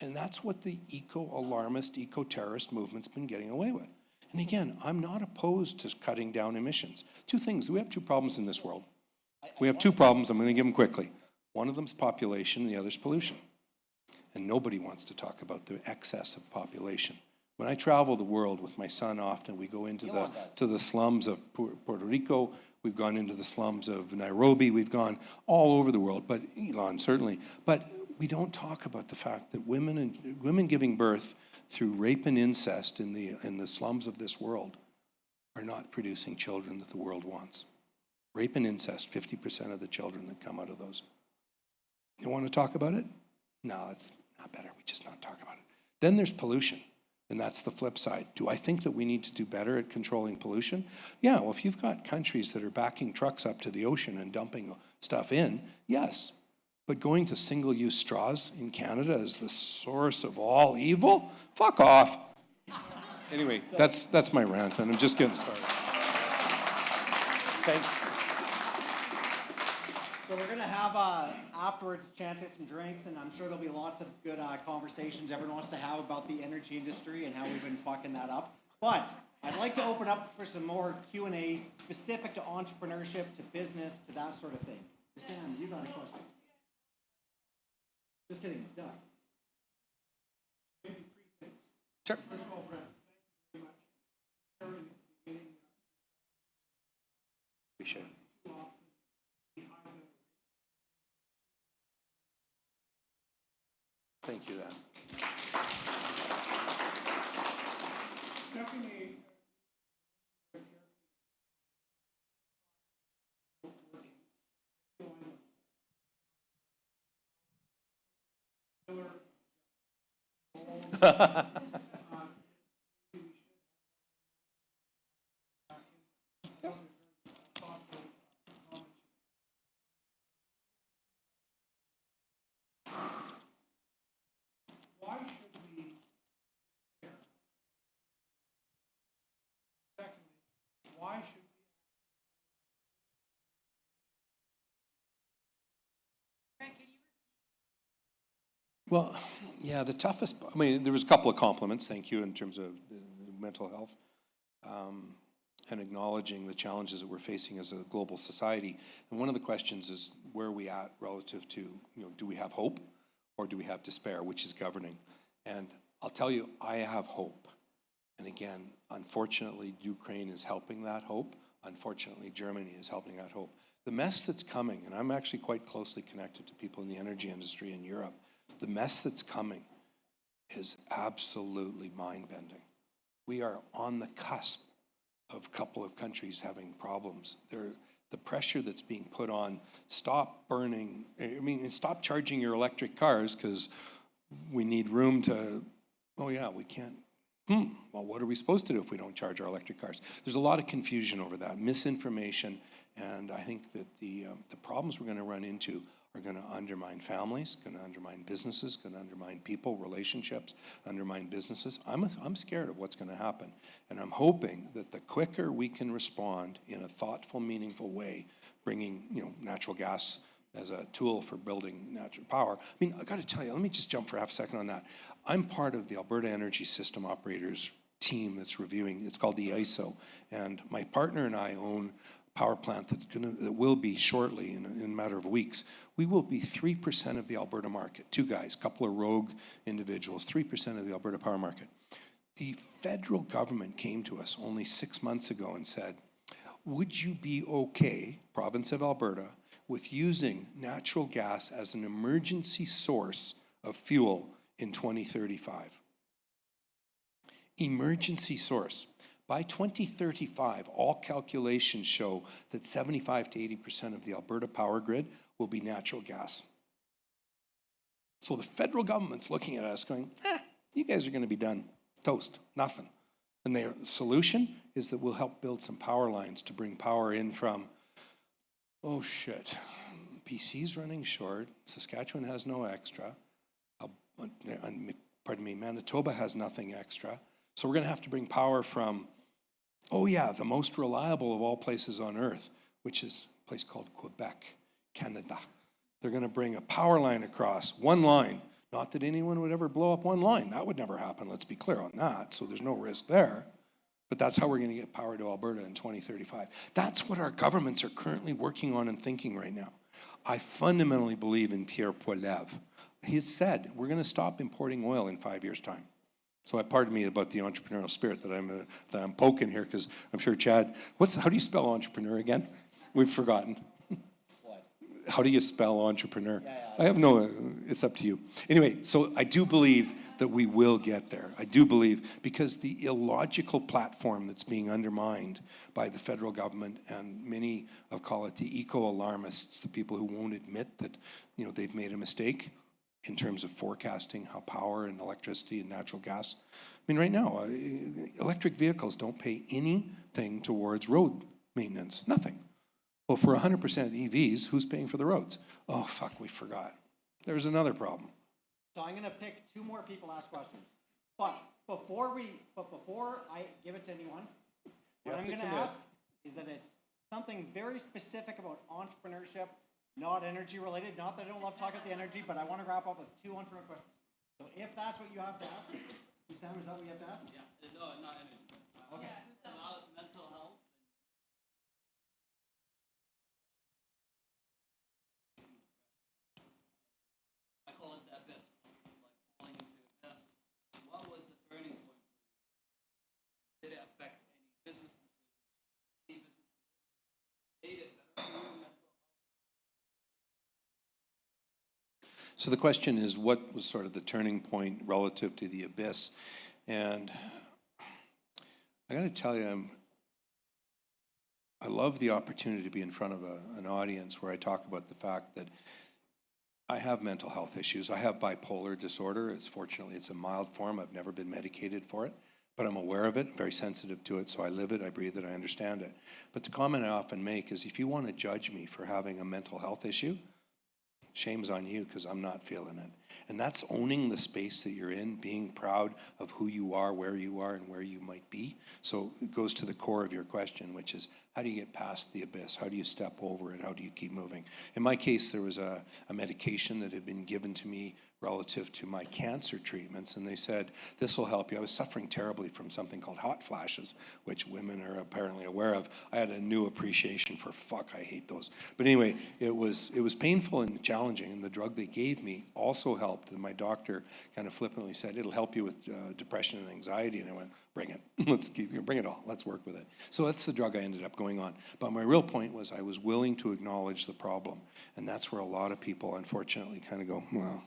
And that's what the eco-alarmist, eco-terrorist movement's been getting away with. And again, I'm not opposed to cutting down emissions. Two things. We have two problems in this world. We have two problems. I'm going to give them quickly. One of them is population, and the other is pollution. And nobody wants to talk about the excess of population. When I travel the world with my son often, we go into the slums of Puerto Rico, we've gone into the slums of Nairobi, we've gone all over the world, but Elon certainly. But we don't talk about the fact that women giving birth through rape and incest in the slums of this world are not producing children that the world wants. Rape and incest, 50% of the children that come out of those. You want to talk about it? No, it's not better. We just not talk about it. Then there's pollution. And that's the flip side. Do I think that we need to do better at controlling pollution? Yeah, well, if you've got countries that are backing trucks up to the ocean and dumping stuff in, yes. But going to single-use straws in Canada as the source of all evil? Fuck off. Anyway, that's my rant, and I'm just getting started. Thank you. So we're going to have afterwards a chance to get some drinks, and I'm sure there'll be lots of good conversations everyone wants to have about the energy industry and how we've been fucking that up. But I'd like to open up for some more Q&A specific to entrepreneurship, to business, to that sort of thing. Sam, you got a question? Just kidding, Doug. Sure. First of all, Brent, thank you very much. Appreciate it. Thank you, Dan. Stephanie, why should we care? Secondly, why should Well, yeah, the toughest, I mean, there was a couple of compliments, thank you, in terms of mental health, and acknowledging the challenges that we're facing as a global society. And one of the questions is, where are we at relative to, do we have hope or do we have despair, which is governing? And I'll tell you, I have hope. And again, unfortunately, Ukraine is helping that hope. Unfortunately, Germany is helping that hope. The mess that's coming, and I'm actually quite closely connected to people in the energy industry in Europe, the mess that's coming is absolutely mind-bending. We are on the cusp of a couple of countries having problems. The pressure that's being put on, stop burning, stop charging your electric cars because we need room to, oh yeah, we can't. Well, what are we supposed to do if we don't charge our electric cars? There's a lot of confusion over that, misinformation, and I think that the problems we're going to run into are going to undermine families, going to undermine businesses, going to undermine people, relationships, undermine businesses. I'm scared of what's going to happen, and I'm hoping that the quicker we can respond in a thoughtful, meaningful way, bringing natural gas as a tool for building natural power. I mean, I got to tell you, let me just jump for half a second on that. I'm part of the Alberta Energy System Operators team that's reviewing, it's called the ISO, and my partner and I own a power plant that will be shortly, in a matter of weeks. We will be 3% of the Alberta market. Two guys, a couple of rogue individuals, 3% of the Alberta power market. The federal government came to us only 6 months ago and said, would you be okay, province of Alberta, with using natural gas as an emergency source of fuel in 2035? Emergency source. By 2035, all calculations show that 75 to 80% of the Alberta power grid will be natural gas. So the federal government's looking at us going, you guys are going to be done. Toast. Nothing. And their solution is that we'll help build some power lines to bring power in from, oh shit, BC's running short, Saskatchewan has no extra, Manitoba has nothing extra. So we're going to have to bring power from, oh yeah, the most reliable of all places on earth, which is a place called Quebec, Canada. They're going to bring a power line across, one line. Not that anyone would ever blow up one line. That would never happen, let's be clear on that. So there's no risk there. But that's how we're going to get power to Alberta in 2035. That's what our governments are currently working on and thinking right now. I fundamentally believe in Pierre Poilievre. He said, we're going to stop importing oil in 5 years' time. So pardon me about the entrepreneurial spirit that I'm poking here, because I'm sure Chad, how do you spell entrepreneur again? We've forgotten. What? How do you spell entrepreneur? I have no, it's up to you. Anyway, so I do believe that we will get there. I do believe, because the illogical platform that's being undermined by the federal government and many of, call it the eco-alarmists, the people who won't admit that they've made a mistake, in terms of forecasting how power and electricity and natural gas. I mean, right now, electric vehicles don't pay anything towards road maintenance, nothing. Well, for 100% EVs, who's paying for the roads? Oh, fuck, we forgot. There's another problem. So I'm gonna pick 2 more people to ask questions. But before I give it to anyone, what I'm gonna ask is that it's something very specific about entrepreneurship, not energy related. Not that I don't love talking about the energy, but I want to wrap up with 2 entrepreneur questions. So if that's what you have to ask, Sam, is that what you have to ask? Yeah, no, not energy. Okay. About mental health. I call it the abyss, like falling into abyss. What was the turning point for you? Did it affect any business decisions? Any business decisions? Made it better for you, mental health? So the question is, what was sort of the turning point relative to the abyss? And I got to tell you, I love the opportunity to be in front of an audience where I talk about the fact that I have mental health issues. I have bipolar disorder. Fortunately, it's a mild form. I've never been medicated for it, but I'm aware of it, very sensitive to it, so I live it, I breathe it, I understand it. But the comment I often make is, if you want to judge me for having a mental health issue, shame's on you, because I'm not feeling it. And that's owning the space that you're in, being proud of who you are, where you are, and where you might be. So it goes to the core of your question, which is, how do you get past the abyss? How do you step over it? How do you keep moving? In my case, there was a medication that had been given to me relative to my cancer treatments, and they said, this will help you. I was suffering terribly from something called hot flashes, which women are apparently aware of. I had a new appreciation for, fuck, I hate those. But anyway, it was painful and challenging, and the drug they gave me also helped. And my doctor kind of flippantly said, it'll help you with depression and anxiety. And I went, bring it. Bring it all. Let's work with it. So that's the drug I ended up going on. But my real point was, I was willing to acknowledge the problem. And that's where a lot of people, unfortunately, kind of go, well,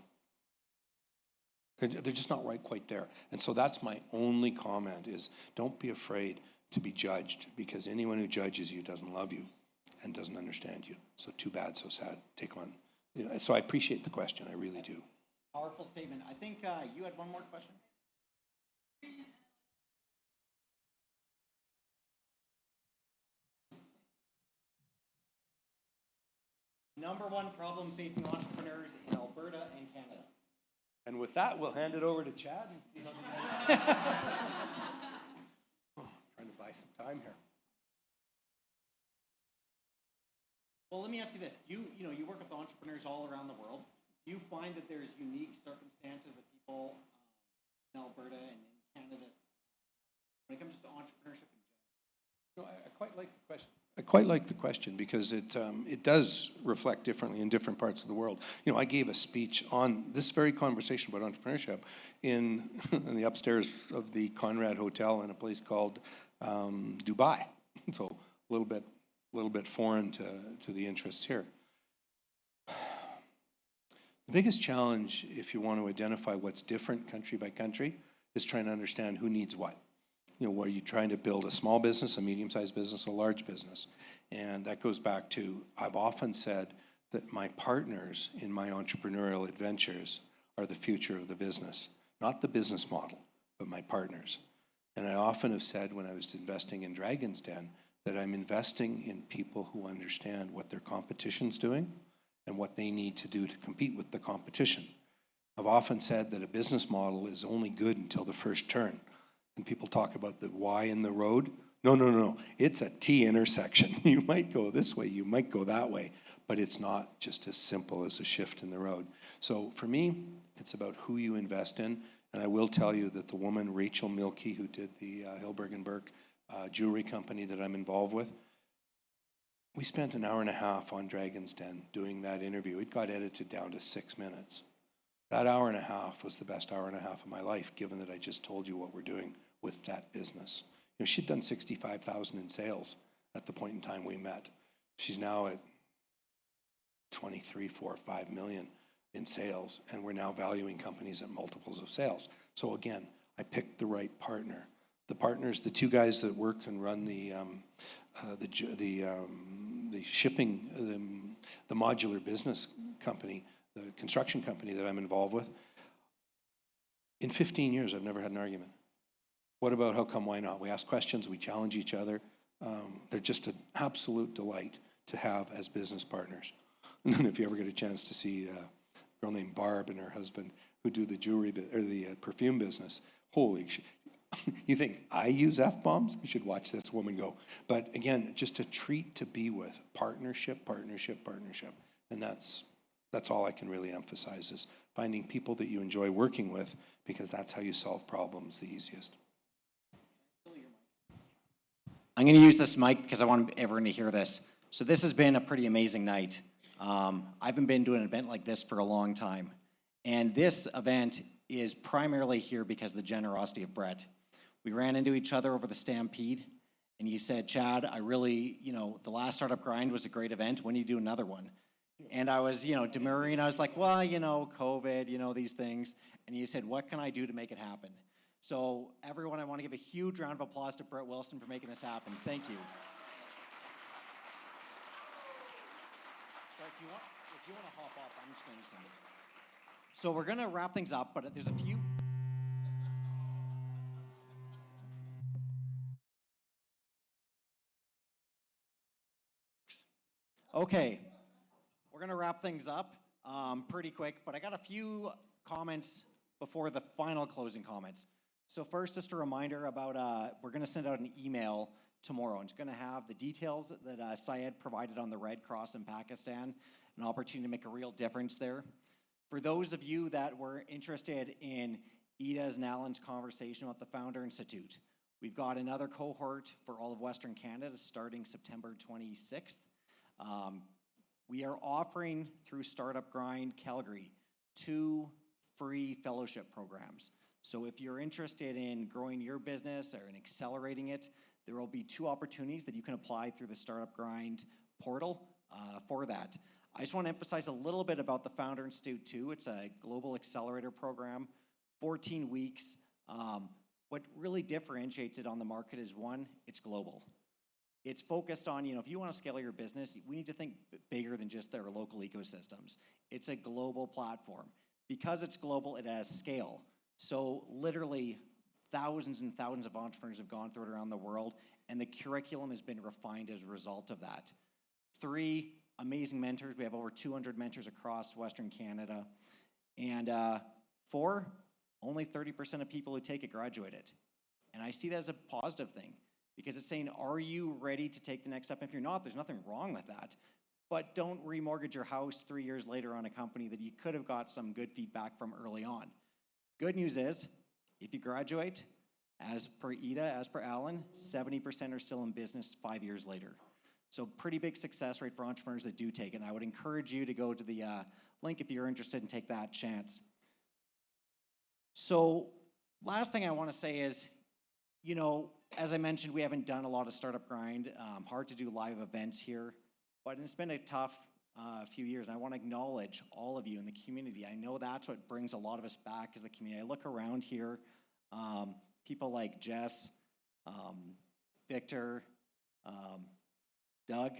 they're just not right quite there. And so that's my only comment is, don't be afraid to be judged, because anyone who judges you doesn't love you and doesn't understand you. So too bad, so sad. Take on. So I appreciate the question. I really do. Powerful statement. I think you had one more question. Number 1 problem facing entrepreneurs in Alberta and Canada. And with that, we'll hand it over to Chad and see how trying to buy some time here. Well, let me ask you this. You work with entrepreneurs all around the world. Do you find that there's unique circumstances that people in Alberta and in Canada, when it comes to entrepreneurship in general? I quite like the question. I quite like the question, because it does reflect differently in different parts of the world. I gave a speech on this very conversation about entrepreneurship in the upstairs of the Conrad Hotel in a place called Dubai. So a little bit foreign to the interests here. The biggest challenge, if you want to identify what's different country by country, is trying to understand who needs what. Where you're trying to build a small business, a medium-sized business, a large business. And that goes back to, I've often said that my partners in my entrepreneurial adventures are the future of the business. Not the business model, but my partners. And I often have said, when I was investing in Dragon's Den, that I'm investing in people who understand what their competition's doing and what they need to do to compete with the competition. I've often said that a business model is only good until the first turn. And people talk about the Y in the road. No. It's a T intersection. You might go this way, you might go that way, but it's not just as simple as a shift in the road. So for me, it's about who you invest in. And I will tell you that the woman, Rachel Milkey, who did the Hilberg & Burke jewelry company that I'm involved with, we spent an hour and a half on Dragon's Den doing that interview. It got edited down to 6 minutes. That hour and a half was the best hour and a half of my life, given that I just told you what we're doing with that business. She'd done 65,000 in sales at the point in time we met. She's now at 23, 4, 5 million in sales, and we're now valuing companies at multiples of sales. So again, I picked the right partner. The partners, the 2 guys that work and run the shipping, the modular business company, the construction company that I'm involved with. In 15 years, I've never had an argument. What about how come, why not? We ask questions, we challenge each other. They're just an absolute delight to have as business partners. And then if you ever get a chance to see a girl named Barb and her husband who do the jewelry or the perfume business, holy shit. You think I use F-bombs? You should watch this woman go. But again, just a treat to be with. Partnership, partnership, partnership. And that's all I can really emphasize, is finding people that you enjoy working with, because that's how you solve problems the easiest. I'm going to use this mic because I want everyone to hear this. So this has been a pretty amazing night. I haven't been doing an event like this for a long time. And this event is primarily here because of the generosity of Brett. We ran into each other over the Stampede, and you said, Chad, I really, the last Startup Grind was a great event. When do you do another one? And I was, demurring. I was like, well, COVID, these things. And you said, what can I do to make it happen? So everyone, I want to give a huge round of applause to Brett Wilson for making this happen. Thank you. Brett, if you want to hop up, I'm just going to send it. So we're going to wrap things up, but there's a few. Okay, we're going to wrap things up pretty quick, but I got a few comments before the final closing comments. So first, just a reminder about, we're going to send out an email tomorrow. It's going to have the details that Syed provided on the Red Cross in Pakistan, an opportunity to make a real difference there. For those of you that were interested in Ida's and Alan's conversation about the Founder Institute, we've got another cohort for all of Western Canada starting September 26th. We are offering through Startup Grind Calgary 2 free fellowship programs. So if you're interested in growing your business or in accelerating it, there will be 2 opportunities that you can apply through the Startup Grind portal for that. I just want to emphasize a little bit about the Founder Institute too. It's a global accelerator program, 14 weeks. What really differentiates it on the market is, one, it's global. It's focused on, if you want to scale your business, we need to think bigger than just their local ecosystems. It's a global platform. Because it's global, it has scale. So literally thousands and thousands of entrepreneurs have gone through it around the world, and the curriculum has been refined as a result of that. 3, amazing mentors. We have over 200 mentors across Western Canada. And 4, only 30% of people who take it graduate it. And I see that as a positive thing, because it's saying, are you ready to take the next step? If you're not, there's nothing wrong with that. But don't remortgage your house 3 years later on a company that you could have got some good feedback from early on. Good news is, if you graduate, as per Ida, as per Alan, 70% are still in business 5 years later. So pretty big success rate for entrepreneurs that do take it. And I would encourage you to go to the link if you're interested and take that chance. So last thing I want to say is, as I mentioned, we haven't done a lot of Startup Grind. Hard to do live events here. But it's been a tough few years, and I want to acknowledge all of you in the community. I know that's what brings a lot of us back as the community. I look around here, people like Jess, Victor, Doug,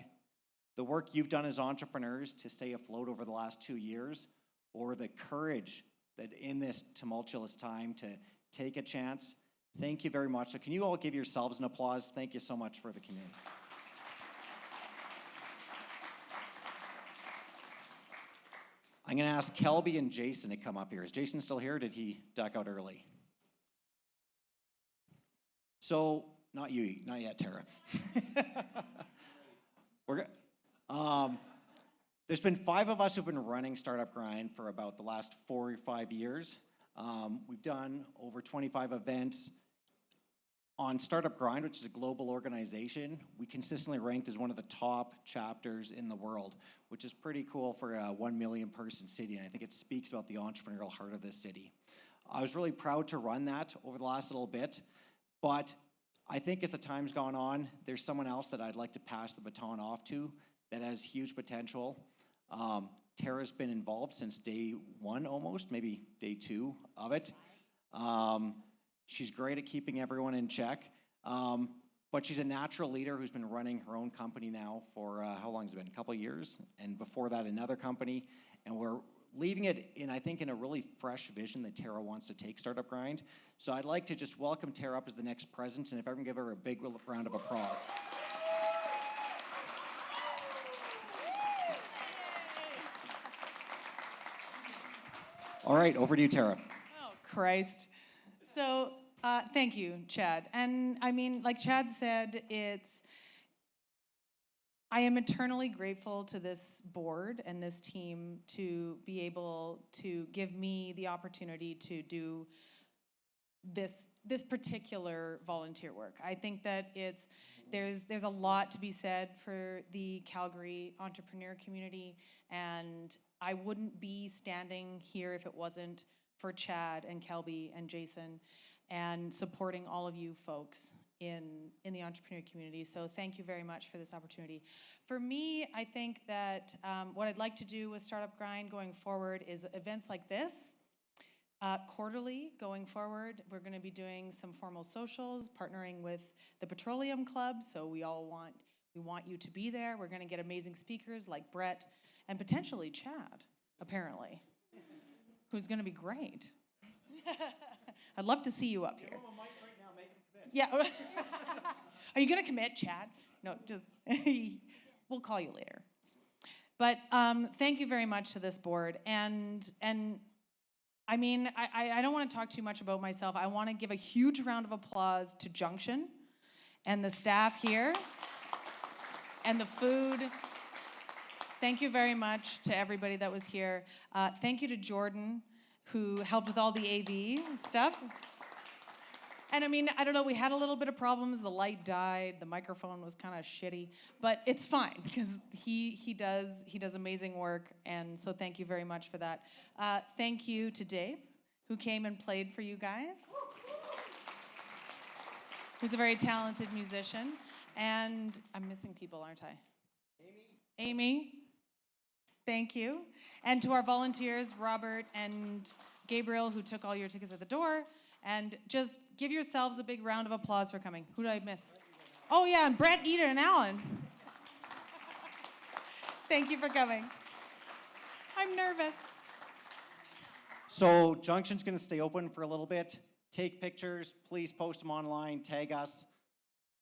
the work you've done as entrepreneurs to stay afloat over the last 2 years, or the courage that in this tumultuous time to take a chance. Thank you very much. So can you all give yourselves an applause? Thank you so much for the community. I'm going to ask Kelby and Jason to come up here. Is Jason still here, or did he duck out early? So, not you, not yet, Tara. There's been 5 of us who've been running Startup Grind for about the last 4 or 5 years. We've done over 25 events. On Startup Grind, which is a global organization, we consistently ranked as one of the top chapters in the world, which is pretty cool for a 1 million person city, and I think it speaks about the entrepreneurial heart of this city. I was really proud to run that over the last little bit, but I think as the time's gone on, there's someone else that I'd like to pass the baton off to that has huge potential. Tara's been involved since day 1 almost, maybe day 2 of it. She's great at keeping everyone in check, but she's a natural leader who's been running her own company now for, how long has it been? A couple of years, and before that another company, and we're leaving it in, I think, in a really fresh vision that Tara wants to take Startup Grind. So I'd like to just welcome Tara up as the next president, and if I can give her a big round of applause. All right, over to you, Tara. Oh, Christ. So, thank you, Chad. And I mean, like Chad said, I am eternally grateful to this board and this team to be able to give me the opportunity to do this particular volunteer work. I think that there's a lot to be said for the Calgary entrepreneur community, and I wouldn't be standing here if it wasn't for Chad and Kelby and Jason and supporting all of you folks in the entrepreneur community. So thank you very much for this opportunity. For me, I think that what I'd like to do with Startup Grind going forward is events like this. Quarterly going forward, we're going to be doing some formal socials, partnering with the Petroleum Club, so we want you to be there. We're going to get amazing speakers like Brett and potentially Chad, apparently, who's going to be great. I'd love to see you up here. Give him a mic right now, make him commit. Yeah. Are you going to commit, Chad? No, just we'll call you later. But thank you very much to this board. And I mean, I don't want to talk too much about myself. I want to give a huge round of applause to Junction and the staff here and the food. Thank you very much to everybody that was here. Thank you to Jordan, who helped with all the AV stuff. And I mean, I don't know, we had a little bit of problems. The light died, the microphone was kind of shitty, but it's fine because he does amazing work, and so thank you very much for that. Thank you to Dave, who came and played for you guys. Who's a very talented musician. And I'm missing people, aren't I? Amy. Thank you. And to our volunteers, Robert and Gabriel, who took all your tickets at the door. And just give yourselves a big round of applause for coming. Who did I miss? Oh yeah, and Brett, Eden, and Alan. Thank you for coming. I'm nervous. So Junction's going to stay open for a little bit. Take pictures, please post them online, tag us.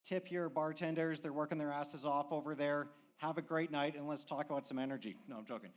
Tip your bartenders, they're working their asses off over there. Have a great night, and let's talk about some energy. No, I'm joking.